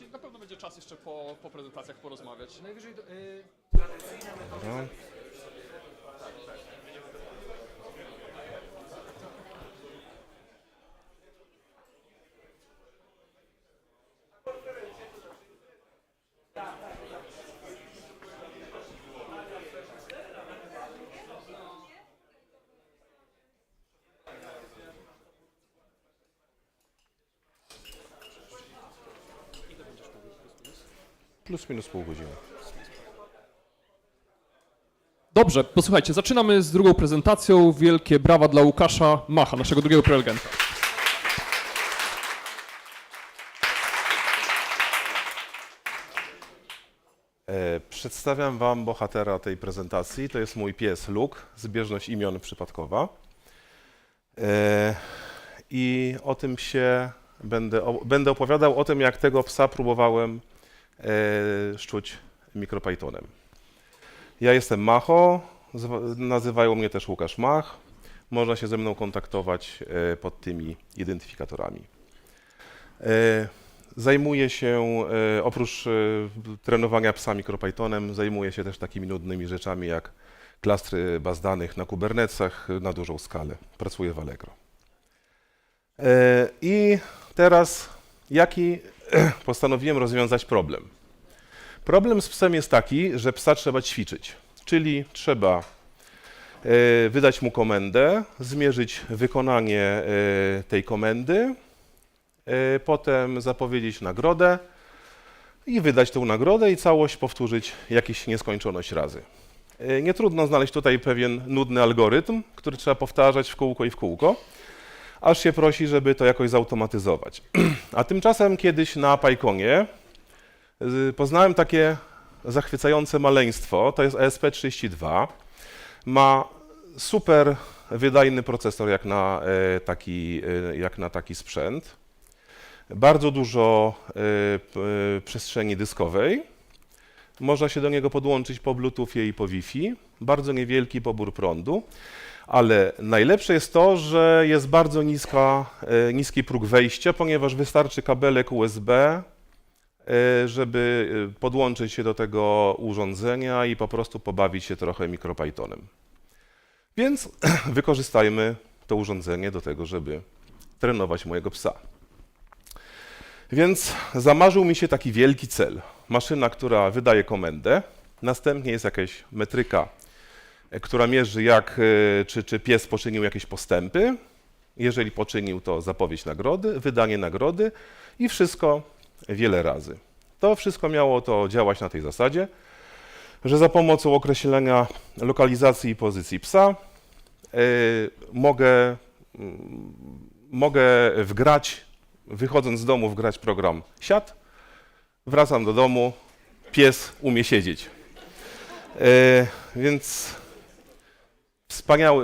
i na pewno będzie czas jeszcze po prezentacjach porozmawiać. Najwyżej Plus minus pół godziny. Dobrze, posłuchajcie, zaczynamy z drugą prezentacją. Wielkie brawa dla Łukasza Macha, naszego drugiego prelegenta. Przedstawiam Wam bohatera tej prezentacji. To jest mój pies Luke, zbieżność imion przypadkowa. I o tym będę opowiadał o tym, jak tego psa próbowałem szczuć mikropythonem. Ja jestem Macho, nazywają mnie też Łukasz Mach. Można się ze mną kontaktować pod tymi identyfikatorami. Zajmuję się, oprócz trenowania psa mikropythonem, zajmuję się też takimi nudnymi rzeczami jak klastry baz danych na Kubernetesach na dużą skalę. Pracuję w Allegro. I teraz jaki postanowiłem rozwiązać problem? Problem z psem jest taki, że psa trzeba ćwiczyć, czyli trzeba wydać mu komendę, zmierzyć wykonanie tej komendy, potem zapowiedzieć nagrodę i wydać tę nagrodę i całość powtórzyć jakieś nieskończoność razy. Nie trudno znaleźć tutaj pewien nudny algorytm, który trzeba powtarzać w kółko i w kółko, aż się prosi, żeby to jakoś zautomatyzować. A tymczasem kiedyś na PyConie poznałem takie zachwycające maleństwo, to jest ESP32. Ma super wydajny procesor jak na taki sprzęt. Bardzo dużo przestrzeni dyskowej. Można się do niego podłączyć po Bluetoothie i po Wi-Fi. Bardzo niewielki pobór prądu. Ale najlepsze jest to, że jest bardzo niski próg wejścia, ponieważ wystarczy kabelek USB, żeby podłączyć się do tego urządzenia i po prostu pobawić się trochę mikropythonem. Więc wykorzystajmy to urządzenie do tego, żeby trenować mojego psa. Więc zamarzył mi się taki wielki cel. Maszyna, która wydaje komendę, następnie jest jakaś metryka, która mierzy, czy pies poczynił jakieś postępy. Jeżeli poczynił, to zapowiedź nagrody, wydanie nagrody i wszystko wiele razy. To wszystko miało to działać na tej zasadzie, że za pomocą określenia lokalizacji i pozycji psa mogę wychodząc z domu, wgrać program siad, wracam do domu, pies umie siedzieć. Więc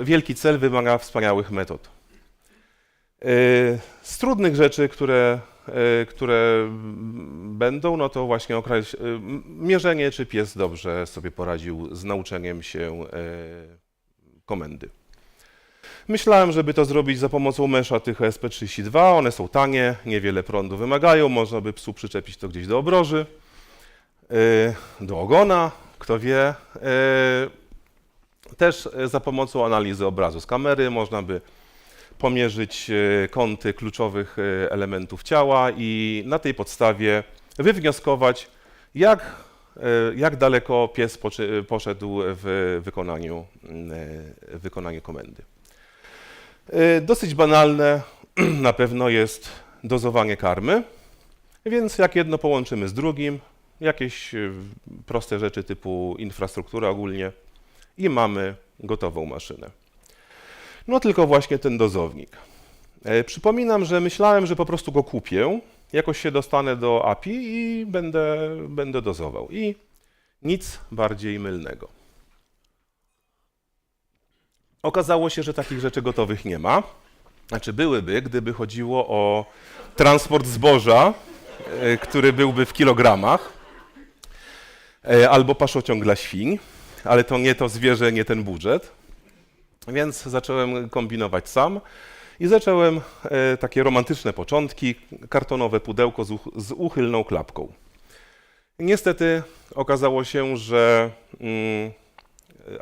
wielki cel wymaga wspaniałych metod. Z trudnych rzeczy, które będą, no to właśnie mierzenie, czy pies dobrze sobie poradził z nauczeniem się komendy. Myślałem, żeby to zrobić za pomocą mesza tych ESP32. One są tanie, niewiele prądu wymagają. Można by psu przyczepić to gdzieś do obroży, do ogona, kto wie. Też za pomocą analizy obrazu z kamery można by pomierzyć kąty kluczowych elementów ciała i na tej podstawie wywnioskować, jak daleko pies poszedł w wykonaniu komendy. Dosyć banalne na pewno jest dozowanie karmy, więc jak jedno połączymy z drugim, jakieś proste rzeczy typu infrastruktura ogólnie i mamy gotową maszynę. No tylko właśnie ten dozownik. Przypominam, że myślałem, że po prostu go kupię, jakoś się dostanę do API i będę dozował. I nic bardziej mylnego. Okazało się, że takich rzeczy gotowych nie ma. Znaczy byłyby, gdyby chodziło o transport zboża, który byłby w kilogramach, albo paszociąg dla świń, ale to nie to zwierzę, nie ten budżet. Więc zacząłem kombinować sam I zacząłem takie romantyczne początki, kartonowe pudełko z uchylną klapką. Niestety okazało się, że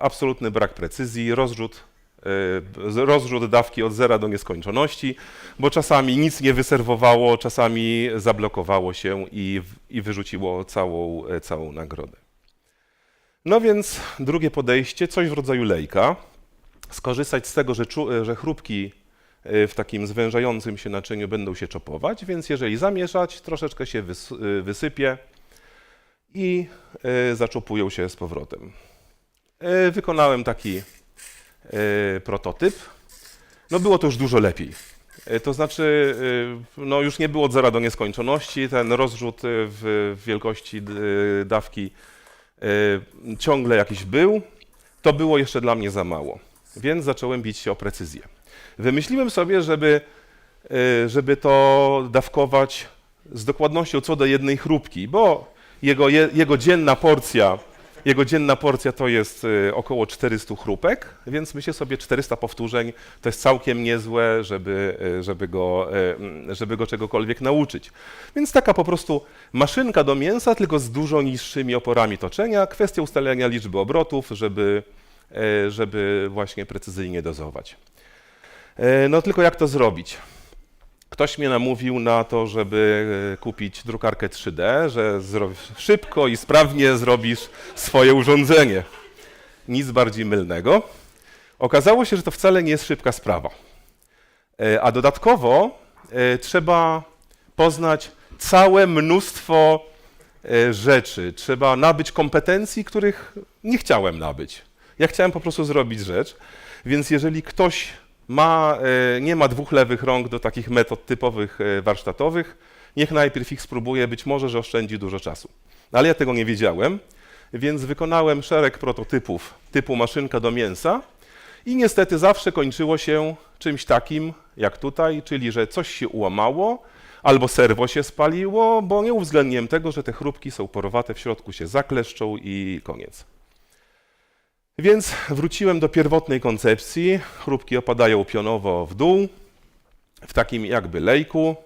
absolutny brak precyzji, rozrzut dawki od zera do nieskończoności, bo czasami nic nie wyserwowało, czasami zablokowało się i wyrzuciło całą nagrodę. No więc drugie podejście, coś w rodzaju lejka, skorzystać z tego, że chrupki w takim zwężającym się naczyniu będą się czopować, więc jeżeli zamieszać, troszeczkę się wysypie i zaczopują się z powrotem. Wykonałem taki prototyp. No było to już dużo lepiej. To znaczy, no już nie było od zera do nieskończoności, ten rozrzut w wielkości dawki ciągle jakiś był. To było jeszcze dla mnie za mało, więc zacząłem bić się o precyzję. Wymyśliłem sobie, żeby to dawkować z dokładnością co do jednej chrupki, bo jego dzienna porcja to jest około 400 chrupek, więc myślę sobie 400 powtórzeń to jest całkiem niezłe, żeby go czegokolwiek nauczyć. Więc taka po prostu maszynka do mięsa, tylko z dużo niższymi oporami toczenia, kwestia ustalenia liczby obrotów, żeby właśnie precyzyjnie dozować. No tylko jak to zrobić? Ktoś mnie namówił na to, żeby kupić drukarkę 3D, że szybko i sprawnie zrobisz swoje urządzenie. Nic bardziej mylnego. Okazało się, że to wcale nie jest szybka sprawa. A dodatkowo trzeba poznać całe mnóstwo rzeczy. Trzeba nabyć kompetencji, których nie chciałem nabyć. Ja chciałem po prostu zrobić rzecz, więc jeżeli ktoś nie ma dwóch lewych rąk do takich metod typowych warsztatowych, niech najpierw ich spróbuje, być może, że oszczędzi dużo czasu. Ale ja tego nie wiedziałem, więc wykonałem szereg prototypów typu maszynka do mięsa i niestety zawsze kończyło się czymś takim jak tutaj, czyli że coś się ułamało albo serwo się spaliło, bo nie uwzględniłem tego, że te chrupki są porowate, w środku się zakleszczą i koniec. Więc wróciłem do pierwotnej koncepcji. Chrupki opadają pionowo w dół, w takim jakby lejku.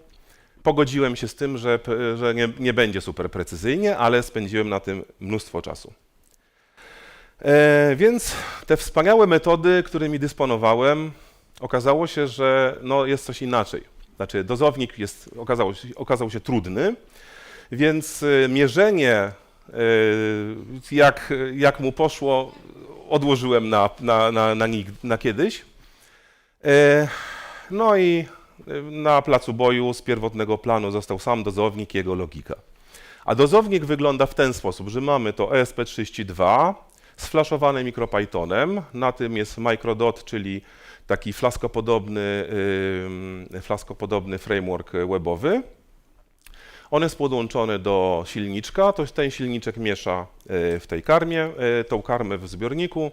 Pogodziłem się z tym, że nie będzie super precyzyjnie, ale spędziłem na tym mnóstwo czasu. Więc te wspaniałe metody, którymi dysponowałem, okazało się, że no jest coś inaczej. Znaczy dozownik okazał się trudny, więc mierzenie, jak mu poszło, odłożyłem na kiedyś. No i na placu boju z pierwotnego planu został sam dozownik i jego logika. A dozownik wygląda w ten sposób, że mamy to ESP32 sflaszowane MicroPythonem. Na tym jest microdot, czyli taki flaskopodobny framework webowy. On jest podłączony do silniczka, to ten silniczek miesza w tej karmie, tą karmę w zbiorniku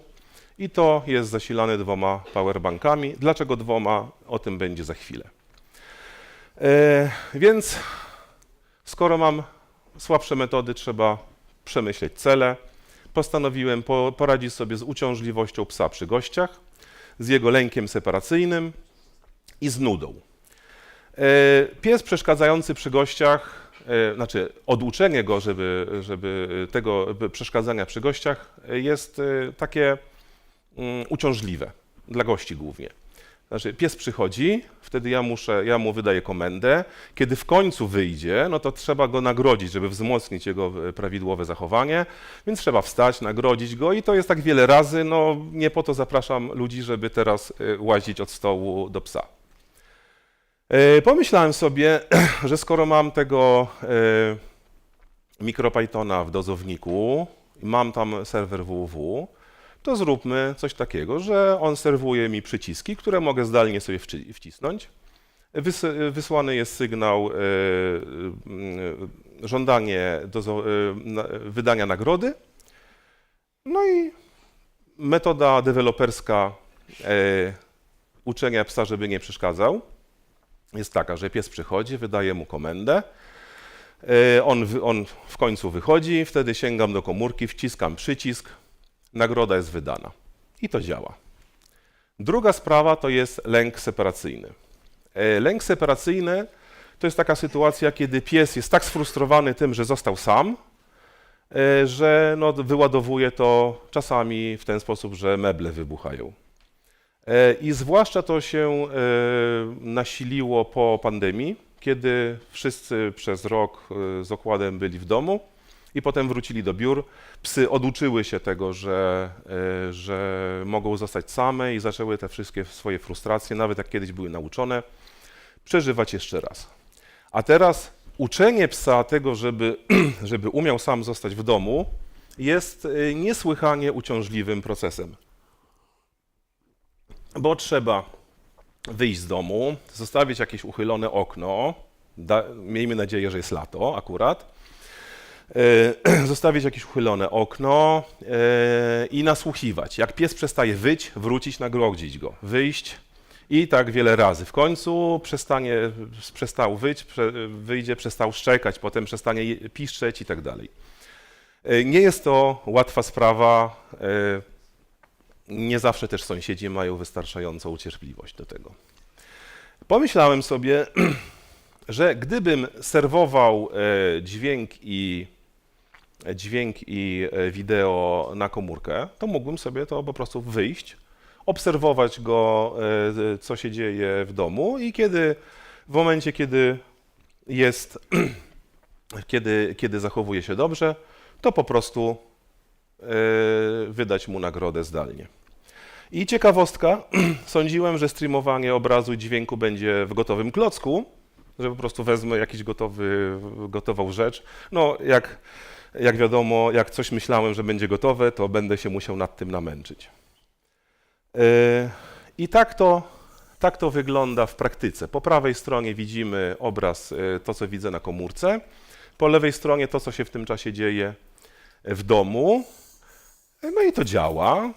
i to jest zasilane 2 powerbankami. Dlaczego 2? O tym będzie za chwilę. Więc skoro mam słabsze metody, trzeba przemyśleć cele. Postanowiłem poradzić sobie z uciążliwością psa przy gościach, z jego lękiem separacyjnym i z nudą. Pies przeszkadzający przy gościach, znaczy oduczenie go, żeby tego przeszkadzania przy gościach jest takie uciążliwe, dla gości głównie. Znaczy pies przychodzi, wtedy ja mu wydaję komendę, kiedy w końcu wyjdzie, no to trzeba go nagrodzić, żeby wzmocnić jego prawidłowe zachowanie, więc trzeba wstać, nagrodzić go i to jest tak wiele razy, no nie po to zapraszam ludzi, żeby teraz łazić od stołu do psa. Pomyślałem sobie, że skoro mam tego MicroPythona w dozowniku, mam tam serwer www, to zróbmy coś takiego, że on serwuje mi przyciski, które mogę zdalnie sobie wcisnąć. Wysłany jest sygnał żądanie wydania nagrody. No i metoda deweloperska uczenia psa, żeby nie przeszkadzał, jest taka, że pies przychodzi, wydaje mu komendę, on w końcu wychodzi, wtedy sięgam do komórki, wciskam przycisk, nagroda jest wydana i to działa. Druga sprawa to jest lęk separacyjny. Lęk separacyjny to jest taka sytuacja, kiedy pies jest tak sfrustrowany tym, że został sam, że no, wyładowuje to czasami w ten sposób, że meble wybuchają. I zwłaszcza to się nasiliło po pandemii, kiedy wszyscy przez rok z okładem byli w domu i potem wrócili do biur. Psy oduczyły się tego, że mogą zostać same i zaczęły te wszystkie swoje frustracje, nawet jak kiedyś były nauczone, przeżywać jeszcze raz. A teraz uczenie psa tego, żeby umiał sam zostać w domu, jest niesłychanie uciążliwym procesem. Bo trzeba wyjść z domu, zostawić jakieś uchylone okno, miejmy nadzieję, że jest lato akurat, zostawić jakieś uchylone okno i nasłuchiwać. Jak pies przestaje wyć, wrócić, nagrodzić go, wyjść i tak wiele razy. W końcu przestał wyć, wyjdzie, przestał szczekać, potem przestanie piszczeć i tak dalej. Nie jest to łatwa sprawa. Nie zawsze też sąsiedzi mają wystarczającą cierpliwość do tego. Pomyślałem sobie, że gdybym serwował dźwięk i wideo na komórkę, to mógłbym sobie to po prostu wyjść, obserwować go, co się dzieje w domu i w momencie, kiedy zachowuje się dobrze, to po prostu wydać mu nagrodę zdalnie. I ciekawostka, sądziłem, że streamowanie obrazu i dźwięku będzie w gotowym klocku, że po prostu wezmę jakiś gotową rzecz. No, jak wiadomo, jak coś myślałem, że będzie gotowe, to będę się musiał nad tym namęczyć. I tak to wygląda w praktyce. Po prawej stronie widzimy obraz, to co widzę na komórce. Po lewej stronie to, co się w tym czasie dzieje w domu. No i to działa.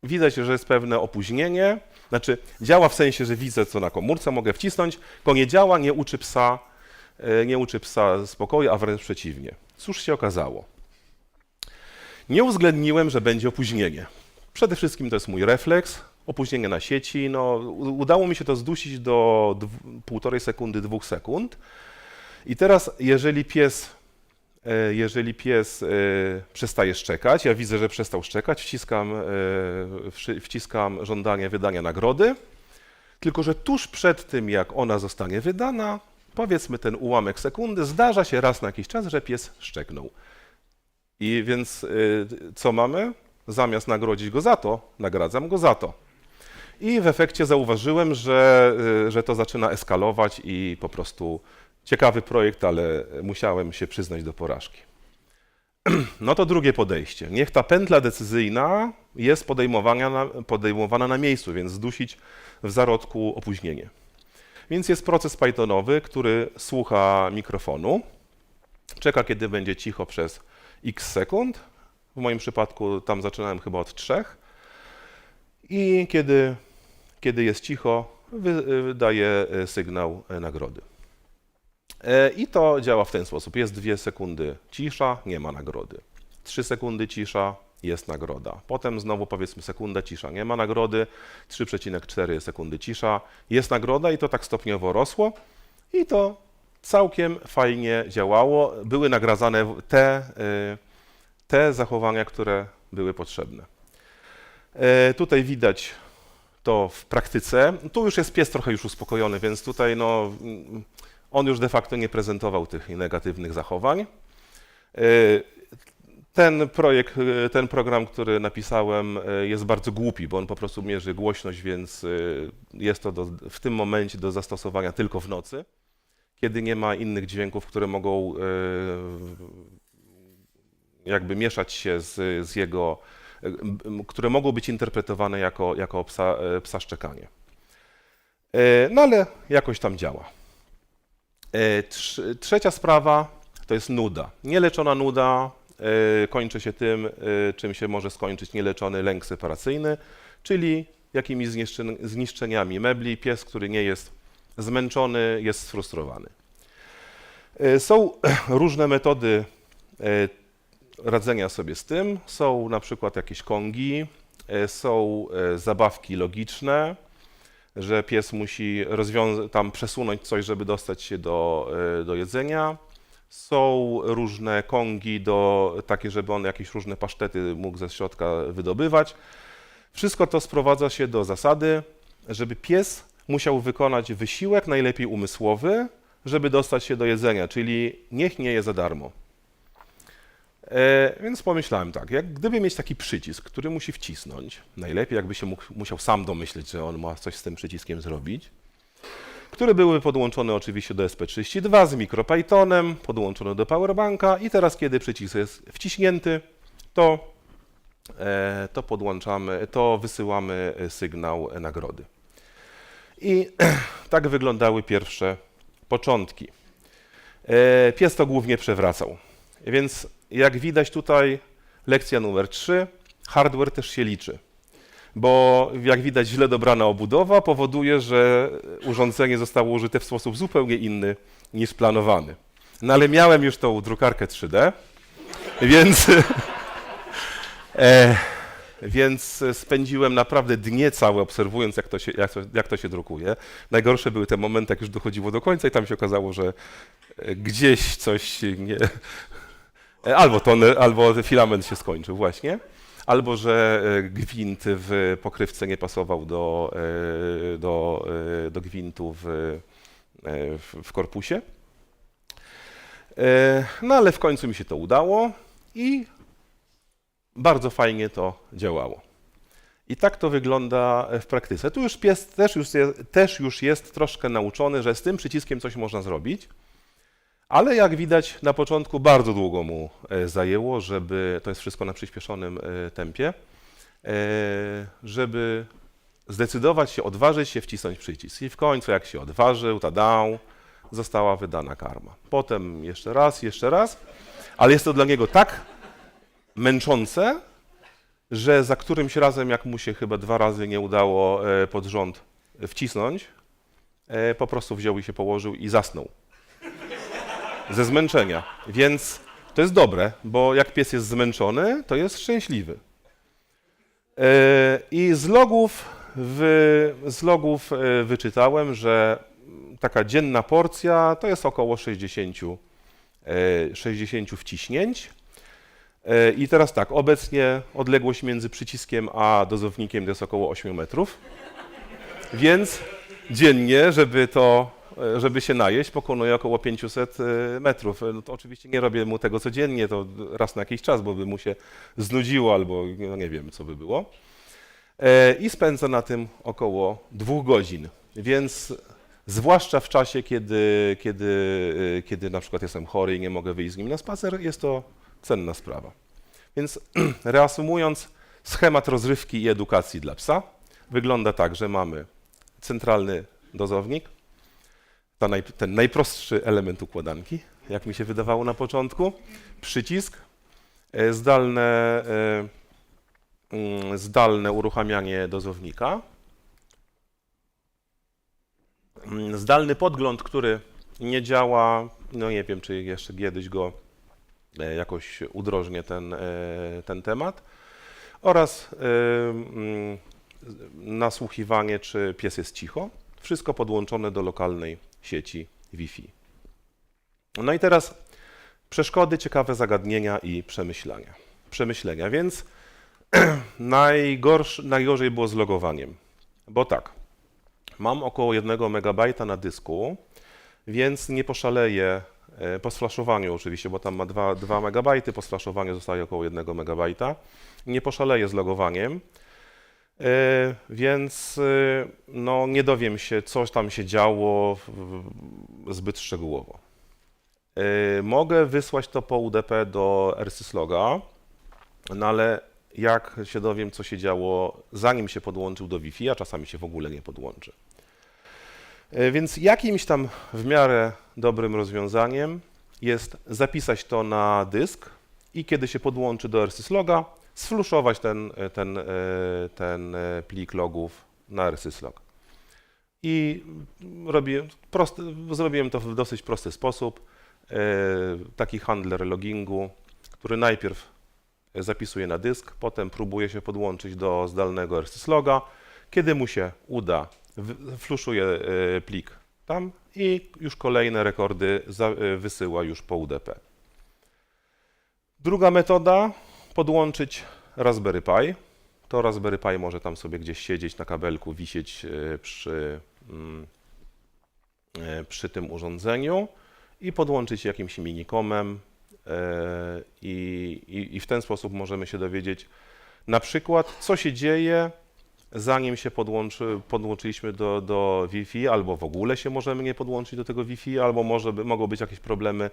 Widać, że jest pewne opóźnienie. Znaczy, działa w sensie, że widzę, co na komórce mogę wcisnąć. Tylko nie działa, nie uczy psa spokoju, a wręcz przeciwnie. Cóż się okazało? Nie uwzględniłem, że będzie opóźnienie. Przede wszystkim to jest mój refleks, opóźnienie na sieci. No, udało mi się to zdusić do 1,5 sekundy, 2 sekund. I teraz, jeżeli pies przestaje szczekać, ja widzę, że przestał szczekać, wciskam żądanie wydania nagrody, tylko że tuż przed tym, jak ona zostanie wydana, powiedzmy ten ułamek sekundy, zdarza się raz na jakiś czas, że pies szczeknął. I więc co mamy? Zamiast nagrodzić go za to, nagradzam go za to. I w efekcie zauważyłem, że to zaczyna eskalować i po prostu ciekawy projekt, ale musiałem się przyznać do porażki. No to drugie podejście. Niech ta pętla decyzyjna jest podejmowana na miejscu, więc zdusić w zarodku opóźnienie. Więc jest proces Pythonowy, który słucha mikrofonu, czeka, kiedy będzie cicho przez x sekund. W moim przypadku tam zaczynałem chyba od 3. I kiedy jest cicho, wydaje sygnał nagrody. I to działa w ten sposób. Jest 2 sekundy cisza, nie ma nagrody. 3 sekundy cisza, jest nagroda. Potem znowu powiedzmy sekunda cisza, nie ma nagrody. 3,4 sekundy cisza, jest nagroda i to tak stopniowo rosło. I to całkiem fajnie działało. Były nagradzane te zachowania, które były potrzebne. Tutaj widać to w praktyce. Tu już jest pies trochę już uspokojony, więc tutaj no, on już de facto nie prezentował tych negatywnych zachowań. Ten program, który napisałem, jest bardzo głupi, bo on po prostu mierzy głośność, więc jest to w tym momencie do zastosowania tylko w nocy, kiedy nie ma innych dźwięków, które mogą jakby mieszać się z jego, które mogą być interpretowane jako psa szczekanie. No ale jakoś tam działa. Trzecia sprawa to jest nuda. Nieleczona nuda kończy się tym, czym się może skończyć nieleczony lęk separacyjny, czyli jakimiś zniszczeniami mebli. Pies, który nie jest zmęczony, jest sfrustrowany. Są różne metody radzenia sobie z tym. Są na przykład jakieś kongi, są zabawki logiczne, że pies musi tam przesunąć coś, żeby dostać się do jedzenia. Są różne kongi takie, żeby on jakieś różne pasztety mógł ze środka wydobywać. Wszystko to sprowadza się do zasady, żeby pies musiał wykonać wysiłek, najlepiej umysłowy, żeby dostać się do jedzenia, czyli niech nie je za darmo. Więc pomyślałem tak, gdyby mieć taki przycisk, który musi wcisnąć, najlepiej jakby się musiał sam domyśleć, że on ma coś z tym przyciskiem zrobić, który były podłączony oczywiście do SP32 z mikropythonem, podłączony do powerbanka i teraz kiedy przycisk jest wciśnięty, to wysyłamy sygnał nagrody. I tak wyglądały pierwsze początki. Pies to głównie przewracał, więc jak widać tutaj lekcja numer 3, hardware też się liczy, bo jak widać źle dobrana obudowa powoduje, że urządzenie zostało użyte w sposób zupełnie inny niż planowany. No ale miałem już tą drukarkę 3D, więc spędziłem naprawdę dnie całe obserwując, jak to się drukuje. Najgorsze były te momenty, jak już dochodziło do końca i tam się okazało, że gdzieś coś nie... Albo filament się skończył właśnie, albo że gwint w pokrywce nie pasował do gwintu w korpusie. No ale w końcu mi się to udało i bardzo fajnie to działało. I tak to wygląda w praktyce. Tu już pies też już jest troszkę nauczony, że z tym przyciskiem coś można zrobić, ale jak widać na początku bardzo długo mu zajęło, to jest wszystko na przyspieszonym tempie, żeby zdecydować się, odważyć się, wcisnąć przycisk. I w końcu jak się odważył, została wydana karma. Potem jeszcze raz, ale jest to dla niego tak męczące, że za którymś razem, jak mu się chyba 2 razy nie udało pod rząd wcisnąć, po prostu wziął i się położył i zasnął. Ze zmęczenia. Więc to jest dobre, bo jak pies jest zmęczony, to jest szczęśliwy. I z logów wyczytałem, że taka dzienna porcja to jest około 60 wciśnięć. I teraz tak, obecnie odległość między przyciskiem a dozownikiem to jest około 8 metrów. Więc dziennie, żeby się najeść, pokonuje około 500 metrów. No to oczywiście nie robię mu tego codziennie, to raz na jakiś czas, bo by mu się znudziło albo no nie wiem, co by było. I spędza na tym około 2 godzin. Więc zwłaszcza w czasie, kiedy na przykład jestem chory i nie mogę wyjść z nim na spacer, jest to cenna sprawa. Więc reasumując, schemat rozrywki i edukacji dla psa wygląda tak, że mamy centralny dozownik, ten najprostszy element układanki, jak mi się wydawało na początku, przycisk, zdalne uruchamianie dozownika, zdalny podgląd, który nie działa, no nie wiem, czy jeszcze kiedyś go jakoś udrożnię ten temat, oraz nasłuchiwanie, czy pies jest cicho. Wszystko podłączone do lokalnej sieci Wi-Fi. No i teraz przeszkody, ciekawe zagadnienia i przemyślenia. Więc najgorzej było z logowaniem, bo tak, mam około 1 MB na dysku, więc nie poszaleję po sflaszowaniu oczywiście, bo tam ma 2 MB, po sflaszowaniu zostaje około 1 MB. Nie poszaleję z logowaniem, więc no, nie dowiem się, co tam się działo zbyt szczegółowo. Mogę wysłać to po UDP do rsyslog'a, no ale jak się dowiem, co się działo, zanim się podłączył do Wi-Fi, a czasami się w ogóle nie podłączy. Więc jakimś tam w miarę dobrym rozwiązaniem jest zapisać to na dysk i kiedy się podłączy do rsyslog'a, sfluszować ten plik logów na rsyslog. I zrobiłem to w dosyć prosty sposób. Taki handler logingu, który najpierw zapisuje na dysk, potem próbuje się podłączyć do zdalnego rsyslog'a. Kiedy mu się uda, fluszuje plik tam i już kolejne rekordy wysyła już po UDP. Druga metoda, podłączyć Raspberry Pi. To Raspberry Pi może tam sobie gdzieś siedzieć na kabelku, wisieć przy tym urządzeniu i podłączyć jakimś minikomem i w ten sposób możemy się dowiedzieć na przykład, co się dzieje, zanim się podłączyliśmy do Wi-Fi, albo w ogóle się możemy nie podłączyć do tego Wi-Fi, albo mogą być jakieś problemy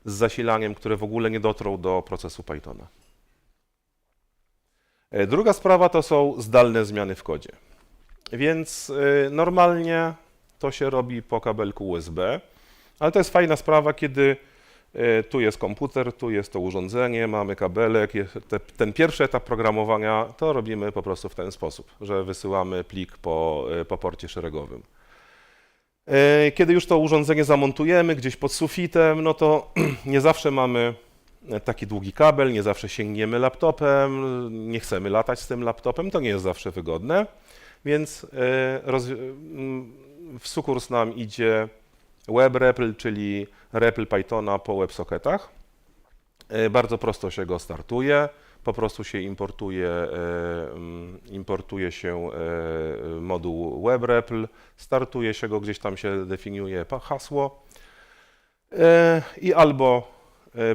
z zasilaniem, które w ogóle nie dotrą do procesu Pythona. Druga sprawa to są zdalne zmiany w kodzie. Więc normalnie to się robi po kabelku USB, ale to jest fajna sprawa, kiedy tu jest komputer, tu jest to urządzenie, mamy kabelek. Ten pierwszy etap programowania to robimy po prostu w ten sposób, że wysyłamy plik po porcie szeregowym. Kiedy już to urządzenie zamontujemy gdzieś pod sufitem, no to nie zawsze mamy taki długi kabel, nie zawsze sięgniemy laptopem, nie chcemy latać z tym laptopem, to nie jest zawsze wygodne, więc w sukurs nam idzie WebREPL, czyli REPL Pythona po WebSocketach. Bardzo prosto się go startuje, po prostu się importuje się moduł WebREPL, startuje się go, gdzieś tam się definiuje hasło i albo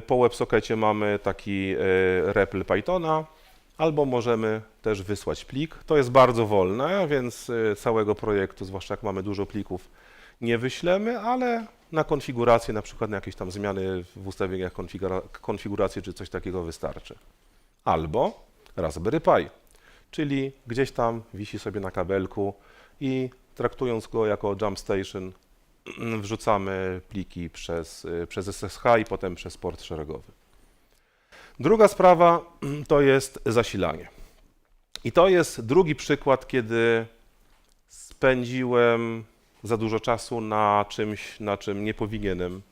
po WebSockecie mamy taki REPL Pythona, albo możemy też wysłać plik. To jest bardzo wolne, więc całego projektu, zwłaszcza jak mamy dużo plików, nie wyślemy, ale na konfigurację, na przykład na jakieś tam zmiany w ustawieniach konfiguracji czy coś takiego wystarczy. Albo Raspberry Pi, czyli gdzieś tam wisi sobie na kabelku i traktując go jako jump station, wrzucamy pliki przez SSH i potem przez port szeregowy. Druga sprawa to jest zasilanie. I to jest drugi przykład, kiedy spędziłem za dużo czasu na czymś, na czym nie powinienem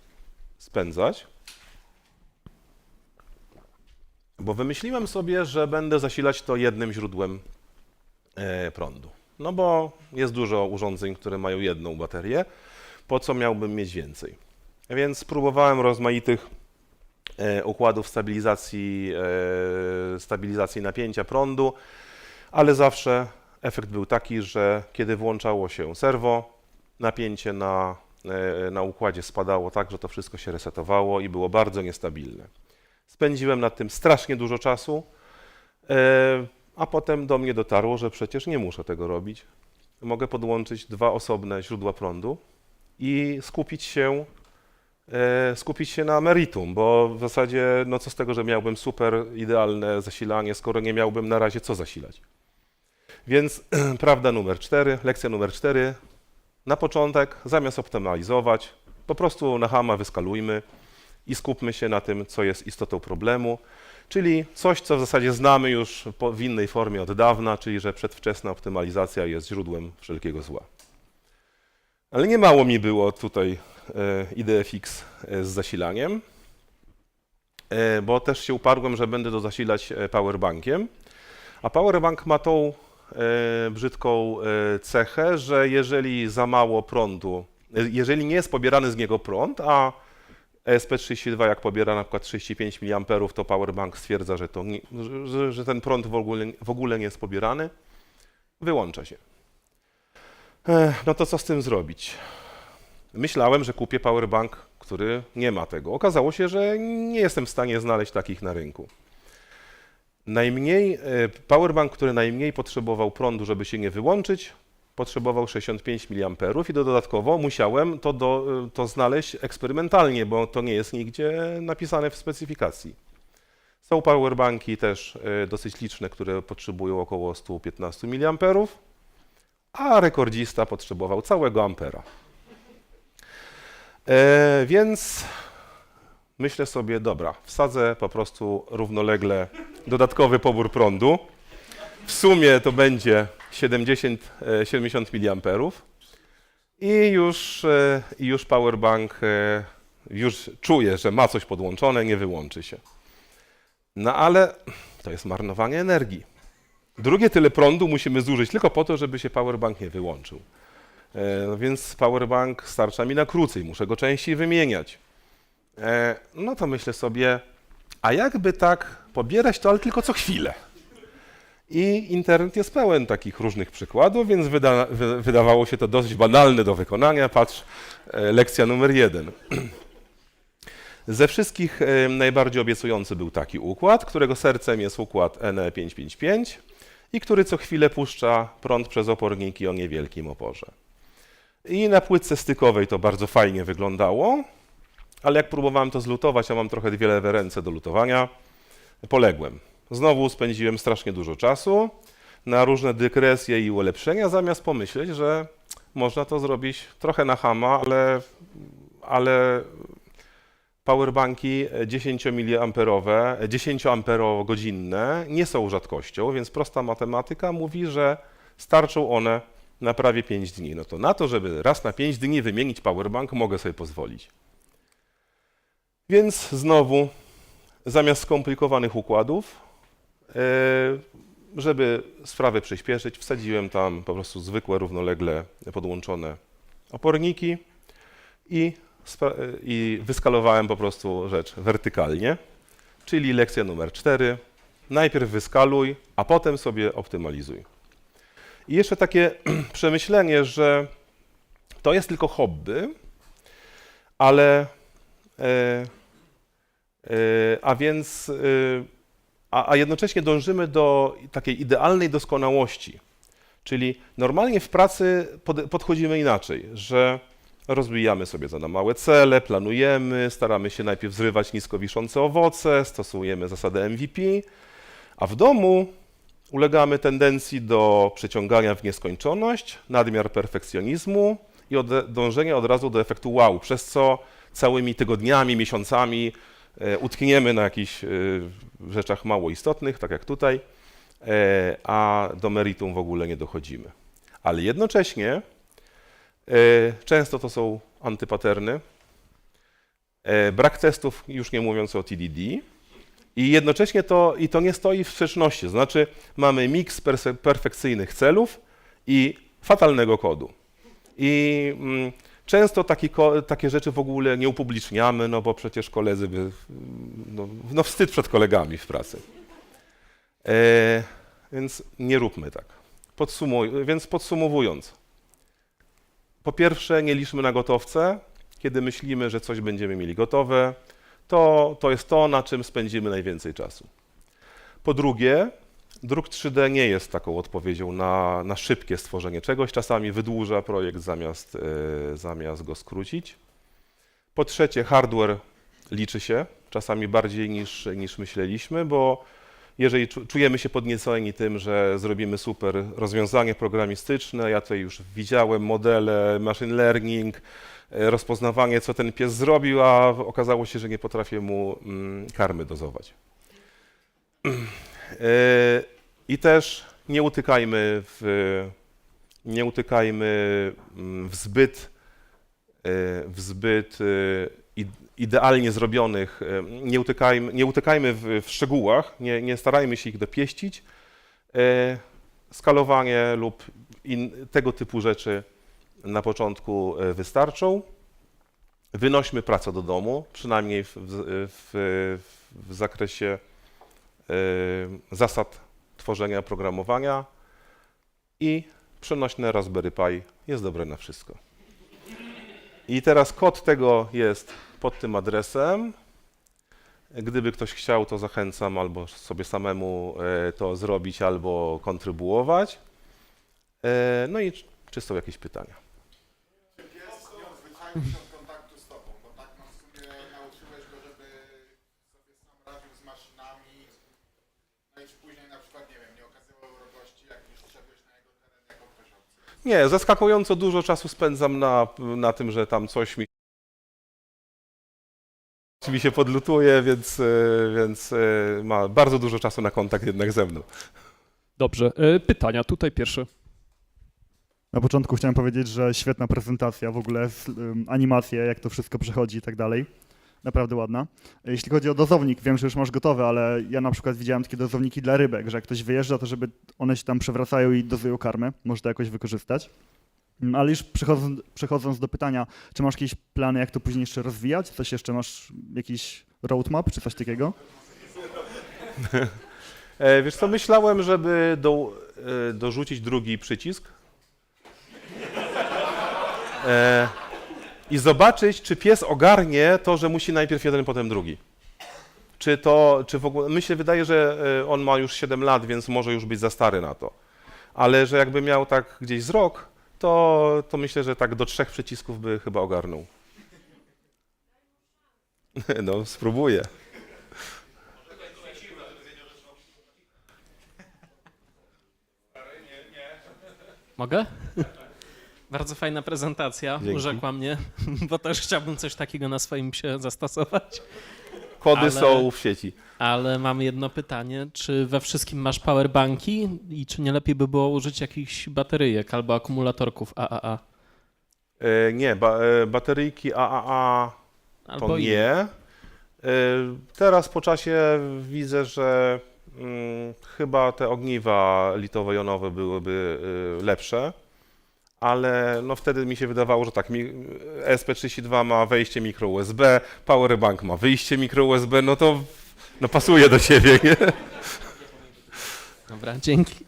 spędzać. Bo wymyśliłem sobie, że będę zasilać to jednym źródłem prądu. No bo jest dużo urządzeń, które mają jedną baterię. Po co miałbym mieć więcej? Więc próbowałem rozmaitych układów stabilizacji napięcia prądu, ale zawsze efekt był taki, że kiedy włączało się serwo, napięcie na układzie spadało tak, że to wszystko się resetowało i było bardzo niestabilne. Spędziłem nad tym strasznie dużo czasu, a potem do mnie dotarło, że przecież nie muszę tego robić. Mogę podłączyć dwa osobne źródła prądu i skupić się na meritum, bo w zasadzie no co z tego, że miałbym super idealne zasilanie, skoro nie miałbym na razie co zasilać. Więc lekcja numer 4, na początek zamiast optymalizować, po prostu na chama wyskalujmy i skupmy się na tym, co jest istotą problemu, czyli coś, co w zasadzie znamy już w innej formie od dawna, czyli że przedwczesna optymalizacja jest źródłem wszelkiego zła. Ale nie mało mi było tutaj idei fix z zasilaniem, bo też się uparłem, że będę to zasilać powerbankiem, a powerbank ma tą brzydką cechę, że jeżeli za mało prądu, jeżeli nie jest pobierany z niego prąd, a ESP32 jak pobiera na przykład 35 mA, to powerbank stwierdza, że ten prąd w ogóle nie jest pobierany, wyłącza się. No to co z tym zrobić? Myślałem, że kupię powerbank, który nie ma tego. Okazało się, że nie jestem w stanie znaleźć takich na rynku. Powerbank, który najmniej potrzebował prądu, żeby się nie wyłączyć, potrzebował 65 mA i dodatkowo musiałem to znaleźć eksperymentalnie, bo to nie jest nigdzie napisane w specyfikacji. Są powerbanki też dosyć liczne, które potrzebują około 115 mA, a rekordzista potrzebował całego ampera. Więc myślę sobie, dobra, wsadzę po prostu równolegle dodatkowy pobór prądu. W sumie to będzie 70 mA i już powerbank już czuje, że ma coś podłączone, nie wyłączy się. No ale to jest marnowanie energii. Drugie tyle prądu musimy zużyć tylko po to, żeby się powerbank nie wyłączył. No więc powerbank starcza mi na krócej, muszę go częściej wymieniać. No to myślę sobie, a jakby tak pobierać to, ale tylko co chwilę. I internet jest pełen takich różnych przykładów, więc wydawało się to dosyć banalne do wykonania. Patrz, lekcja numer 1. Ze wszystkich najbardziej obiecujący był taki układ, którego sercem jest układ NE555 i który co chwilę puszcza prąd przez oporniki o niewielkim oporze. I na płytce stykowej to bardzo fajnie wyglądało, ale jak próbowałem to zlutować, a mam trochę dwie lewe ręce do lutowania, poległem. Znowu spędziłem strasznie dużo czasu na różne dygresje i ulepszenia, zamiast pomyśleć, że można to zrobić trochę na chama, ale powerbanki 10-amperogodzinne nie są rzadkością, więc prosta matematyka mówi, że starczą one na prawie 5 dni. No to na to, żeby raz na 5 dni wymienić powerbank, mogę sobie pozwolić. Więc znowu, zamiast skomplikowanych układów, żeby sprawę przyspieszyć, wsadziłem tam po prostu zwykłe, równolegle podłączone oporniki i wyskalowałem po prostu rzecz wertykalnie, czyli lekcja numer 4. Najpierw wyskaluj, a potem sobie optymalizuj. I jeszcze takie przemyślenie, że to jest tylko hobby, ale a jednocześnie dążymy do takiej idealnej doskonałości. Czyli normalnie w pracy podchodzimy inaczej, że rozbijamy sobie to na małe cele, planujemy, staramy się najpierw zrywać nisko wiszące owoce, stosujemy zasadę MVP, a w domu ulegamy tendencji do przeciągania w nieskończoność, nadmiar perfekcjonizmu i dążenia od razu do efektu wow, przez co całymi tygodniami, miesiącami utkniemy na jakichś rzeczach mało istotnych, tak jak tutaj, a do meritum w ogóle nie dochodzimy. Ale jednocześnie często to są antypaterny, brak testów, już nie mówiąc o TDD, i jednocześnie to nie stoi w sprzeczności, to znaczy mamy miks perfekcyjnych celów i fatalnego kodu. I często takie rzeczy w ogóle nie upubliczniamy, no bo przecież koledzy by, no wstyd przed kolegami w pracy. Więc nie róbmy tak. Więc podsumowując, po pierwsze nie liczmy na gotowce, kiedy myślimy, że coś będziemy mieli gotowe, to jest to, na czym spędzimy najwięcej czasu. Po drugie, druk 3D nie jest taką odpowiedzią na szybkie stworzenie czegoś, czasami wydłuża projekt zamiast go skrócić. Po trzecie, hardware liczy się, czasami bardziej niż myśleliśmy, bo jeżeli czujemy się podnieceni tym, że zrobimy super rozwiązanie programistyczne, ja tutaj już widziałem modele, machine learning, rozpoznawanie, co ten pies zrobił, a okazało się, że nie potrafię mu karmy dozować. I też nie utykajmy w zbyt idealnie zrobionych, nie utykajmy w szczegółach, nie starajmy się ich dopieścić. Skalowanie lub tego typu rzeczy na początku wystarczą. Wynośmy pracę do domu, przynajmniej w zakresie zasad tworzenia oprogramowania, i przenośne Raspberry Pi jest dobre na wszystko. I teraz kod tego jest pod tym adresem. Gdyby ktoś chciał, to zachęcam albo sobie samemu to zrobić, albo kontrybuować. No i czy są jakieś pytania? Kontaktu z tobą, bo tak w sumie nauczyłeś go, żeby sobie sam radził z maszynami, no i czy później na przykład, nie wiem, nie okazywał wrogości, jak już wszedłeś na jego teren jako ktoś obcy? Nie, zaskakująco dużo czasu spędzam na tym, że tam coś mi się podlutuje, więc ma bardzo dużo czasu na kontakt jednak ze mną. Dobrze, pytania, tutaj pierwsze. Na początku chciałem powiedzieć, że świetna prezentacja, w ogóle animacje, jak to wszystko przechodzi i tak dalej. Naprawdę ładna. Jeśli chodzi o dozownik, wiem, że już masz gotowe, ale ja na przykład widziałem takie dozowniki dla rybek, że jak ktoś wyjeżdża, to żeby one się tam przewracają i dozują karmę. Może to jakoś wykorzystać. Ale już przechodząc do pytania, czy masz jakieś plany, jak to później jeszcze rozwijać? Coś jeszcze masz, jakiś roadmap czy coś takiego? Wiesz co, myślałem, żeby dorzucić drugi przycisk i zobaczyć, czy pies ogarnie to, że musi najpierw jeden, potem drugi. Czy w ogóle, mi się wydaje, że on ma już 7 lat, więc może już być za stary na to. Ale że jakby miał tak gdzieś z rok, to myślę, że tak do 3 przycisków by chyba ogarnął. No, spróbuję. Mogę? Bardzo fajna prezentacja, Dzięki. urzekła mnie, bo też chciałbym coś takiego na swoim psie zastosować. Kody są w sieci. Ale mam jedno pytanie, czy we wszystkim masz powerbanki i czy nie lepiej by było użyć jakichś bateryjek albo akumulatorków AAA? Nie, bateryjki AAA to Albo nie. Teraz po czasie widzę, że chyba te ogniwa litowo-jonowe byłyby lepsze, ale no wtedy mi się wydawało, że tak, SP32 ma wejście mikro USB, powerbank ma wyjście mikro USB, no to pasuje do siebie, nie? Dobra, dzięki.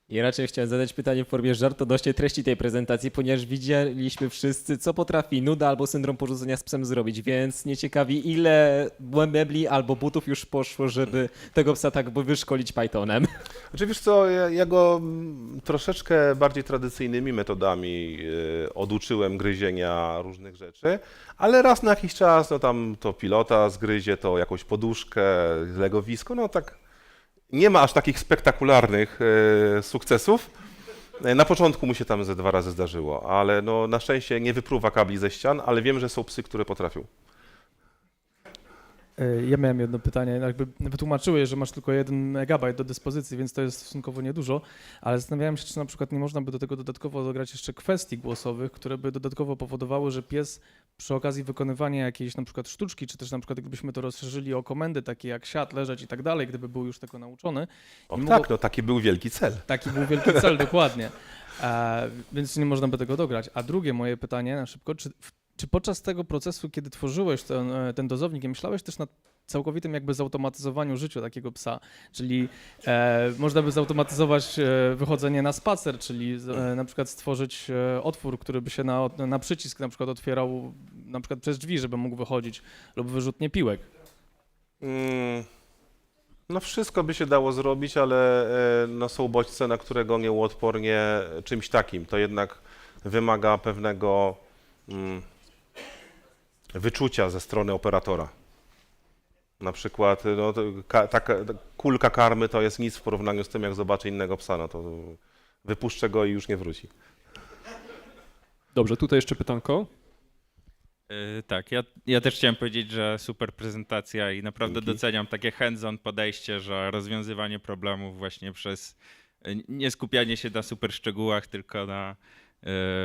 I raczej chciałem zadać pytanie w formie żartu odnośnie treści tej prezentacji, ponieważ widzieliśmy wszyscy, co potrafi nuda albo syndrom porzucenia z psem zrobić, więc mnie ciekawi, ile mebli albo butów już poszło, żeby tego psa tak wyszkolić Pythonem. Znaczy wiesz co, ja go troszeczkę bardziej tradycyjnymi metodami oduczyłem gryzienia różnych rzeczy, ale raz na jakiś czas, no tam to pilota zgryzie, to jakąś poduszkę, legowisko, no tak. Nie ma aż takich spektakularnych sukcesów. Na początku mu się tam ze 2 razy zdarzyło, ale no, na szczęście nie wypruwa kabli ze ścian, ale wiem, że są psy, które potrafią. Ja miałem jedno pytanie. Jakby wytłumaczyłeś, że masz tylko 1 megabajt do dyspozycji, więc to jest stosunkowo niedużo, ale zastanawiałem się, czy na przykład nie można by do tego dodatkowo dograć jeszcze kwestii głosowych, które by dodatkowo powodowały, że pies przy okazji wykonywania jakiejś na przykład sztuczki, czy też na przykład gdybyśmy to rozszerzyli o komendy takie jak siad, leżeć i tak dalej, gdyby był już tego nauczony. Tak, no taki był wielki cel. Taki był wielki cel, dokładnie. Więc nie można by tego dograć. A drugie moje pytanie na szybko, czy podczas tego procesu, kiedy tworzyłeś ten dozownik, myślałeś też nad całkowitym jakby zautomatyzowaniu życia takiego psa, czyli można by zautomatyzować wychodzenie na spacer, czyli na przykład stworzyć otwór, który by się na przycisk na przykład otwierał na przykład przez drzwi, żeby mógł wychodzić, lub wyrzutnie piłek. No wszystko by się dało zrobić, ale no, są bodźce, na które go nie uodpornię czymś takim. To jednak wymaga pewnego wyczucia ze strony operatora. Na przykład no, taka kulka karmy to jest nic w porównaniu z tym, jak zobaczę innego psa, no to wypuszczę go i już nie wróci. Dobrze, tutaj jeszcze pytanko. Tak, ja też chciałem powiedzieć, że super prezentacja i naprawdę doceniam takie hands-on podejście, że rozwiązywanie problemów właśnie przez nie skupianie się na super szczegółach, tylko na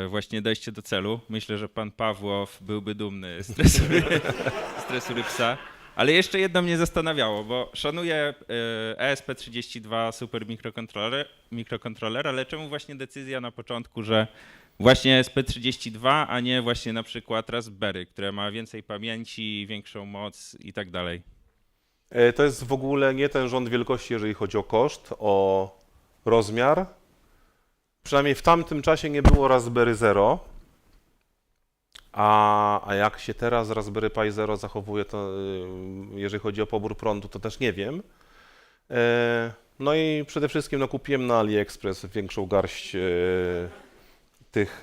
właśnie dojście do celu. Myślę, że pan Pawłow byłby dumny z tresury psa. Ale jeszcze jedno mnie zastanawiało, bo szanuję ESP32 super mikrokontroler, ale czemu właśnie decyzja na początku, że właśnie ESP32, a nie właśnie na przykład Raspberry, które ma więcej pamięci, większą moc i tak dalej? To jest w ogóle nie ten rząd wielkości, jeżeli chodzi o koszt, o rozmiar. Przynajmniej w tamtym czasie nie było Raspberry Zero. A jak się teraz Raspberry Pi Zero zachowuje, to jeżeli chodzi o pobór prądu, to też nie wiem. No i przede wszystkim no, kupiłem na AliExpress większą garść tych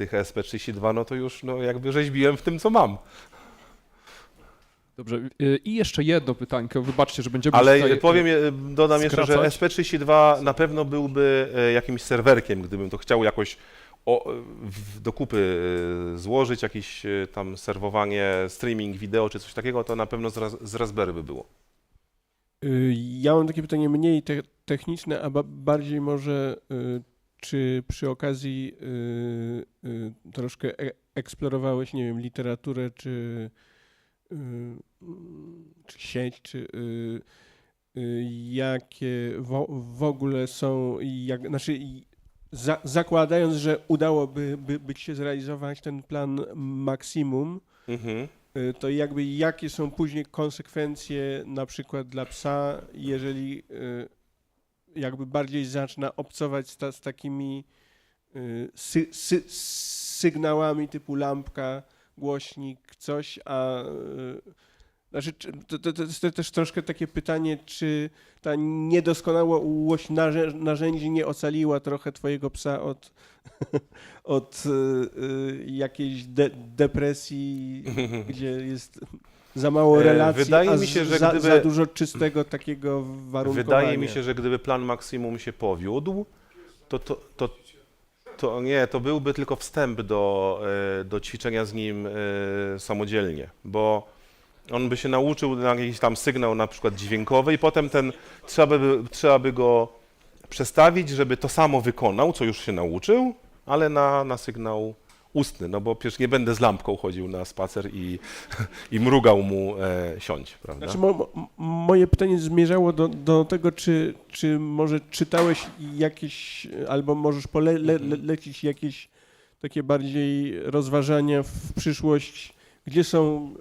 SP32, no to już no, jakby rzeźbiłem w tym, co mam. Dobrze, i jeszcze jedno pytanko, wybaczcie, że będziemy Ale tutaj dodam jeszcze, że skracać. SP32 na pewno byłby jakimś serwerkiem, gdybym to chciał jakoś do kupy złożyć, jakieś tam serwowanie, streaming wideo czy coś takiego, to na pewno z Raspberry by było. Ja mam takie pytanie mniej techniczne, a bardziej może, czy przy okazji troszkę eksplorowałeś, nie wiem, literaturę, czy sieć, czy jakie w ogóle są, znaczy zakładając, że udałoby być się zrealizować ten plan maksimum, to jakby jakie są później konsekwencje na przykład dla psa, jeżeli jakby bardziej zaczyna obcować z takimi sygnałami typu lampka, głośnik, coś, a znaczy, to jest też troszkę takie pytanie, czy ta niedoskonałość narzędzi nie ocaliła trochę twojego psa od jakiejś depresji, gdzie jest za mało relacji, Wydaje mi się, że gdyby, za dużo czystego takiego warunkowania. Wydaje mi się, że gdyby plan maksimum się powiódł, to byłby tylko wstęp do ćwiczenia z nim samodzielnie, bo on by się nauczył na jakiś tam sygnał na przykład dźwiękowy i potem trzeba by go przestawić, żeby to samo wykonał, co już się nauczył, ale na sygnał ustny, no bo przecież nie będę z lampką chodził na spacer i mrugał mu siądź, prawda? Znaczy, moje pytanie zmierzało do tego, czy może czytałeś jakieś, albo możesz polecić jakieś takie bardziej rozważania w przyszłość, gdzie są,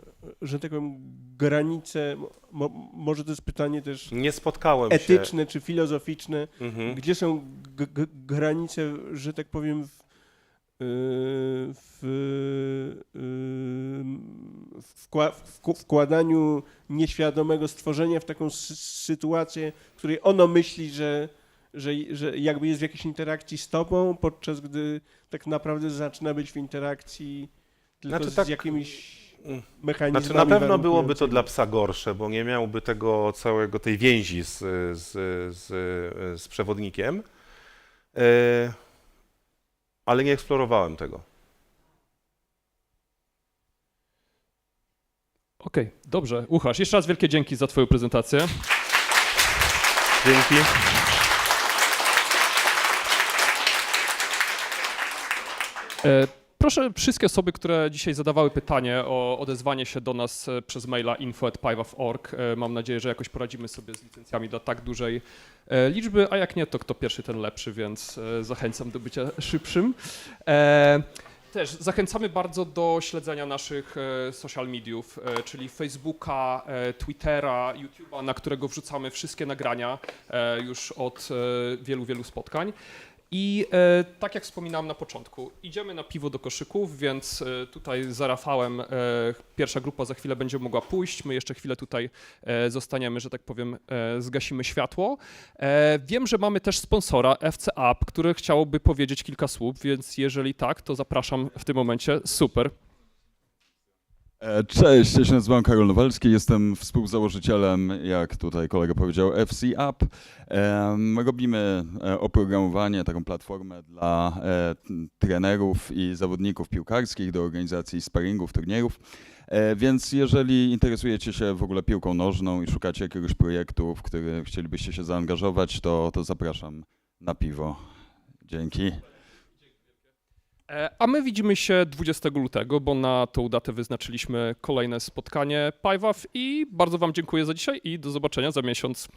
że tak powiem, granice, może to jest pytanie też nie spotkałem etyczne czy filozoficzne, gdzie są granice, że tak powiem, w wkładaniu nieświadomego stworzenia w taką sytuację, w której ono myśli, że jakby jest w jakiejś interakcji z tobą, podczas gdy tak naprawdę zaczyna być w interakcji tylko z jakimiś mechanizmami. Znaczy na pewno byłoby to dla psa gorsze, bo nie miałby tej więzi z przewodnikiem, ale nie eksplorowałem tego. Okej, dobrze. Łukasz, jeszcze raz wielkie dzięki za twoją prezentację. Dzięki. Proszę wszystkie osoby, które dzisiaj zadawały pytanie, o odezwanie się do nas przez maila info@pywaw.org. Mam nadzieję, że jakoś poradzimy sobie z licencjami do tak dużej liczby, a jak nie, to kto pierwszy, ten lepszy, więc zachęcam do bycia szybszym. Też zachęcamy bardzo do śledzenia naszych social mediów, czyli Facebooka, Twittera, YouTube'a, na którego wrzucamy wszystkie nagrania już od wielu spotkań. I tak jak wspominałem na początku, idziemy na piwo do koszyków, więc tutaj za Rafałem pierwsza grupa za chwilę będzie mogła pójść. My jeszcze chwilę tutaj zostaniemy, że tak powiem, zgasimy światło. Wiem, że mamy też sponsora FC Up, który chciałby powiedzieć kilka słów, więc jeżeli tak, to zapraszam w tym momencie. Super. Cześć, ja się nazywam Karol Nowalski, jestem współzałożycielem, jak tutaj kolega powiedział, FC Up. Robimy oprogramowanie, taką platformę dla trenerów i zawodników piłkarskich do organizacji sparingów, turnierów. Więc jeżeli interesujecie się w ogóle piłką nożną i szukacie jakiegoś projektu, w który chcielibyście się zaangażować, to zapraszam na piwo. Dzięki. A my widzimy się 20 lutego, bo na tą datę wyznaczyliśmy kolejne spotkanie PyWaw i bardzo wam dziękuję za dzisiaj i do zobaczenia za miesiąc.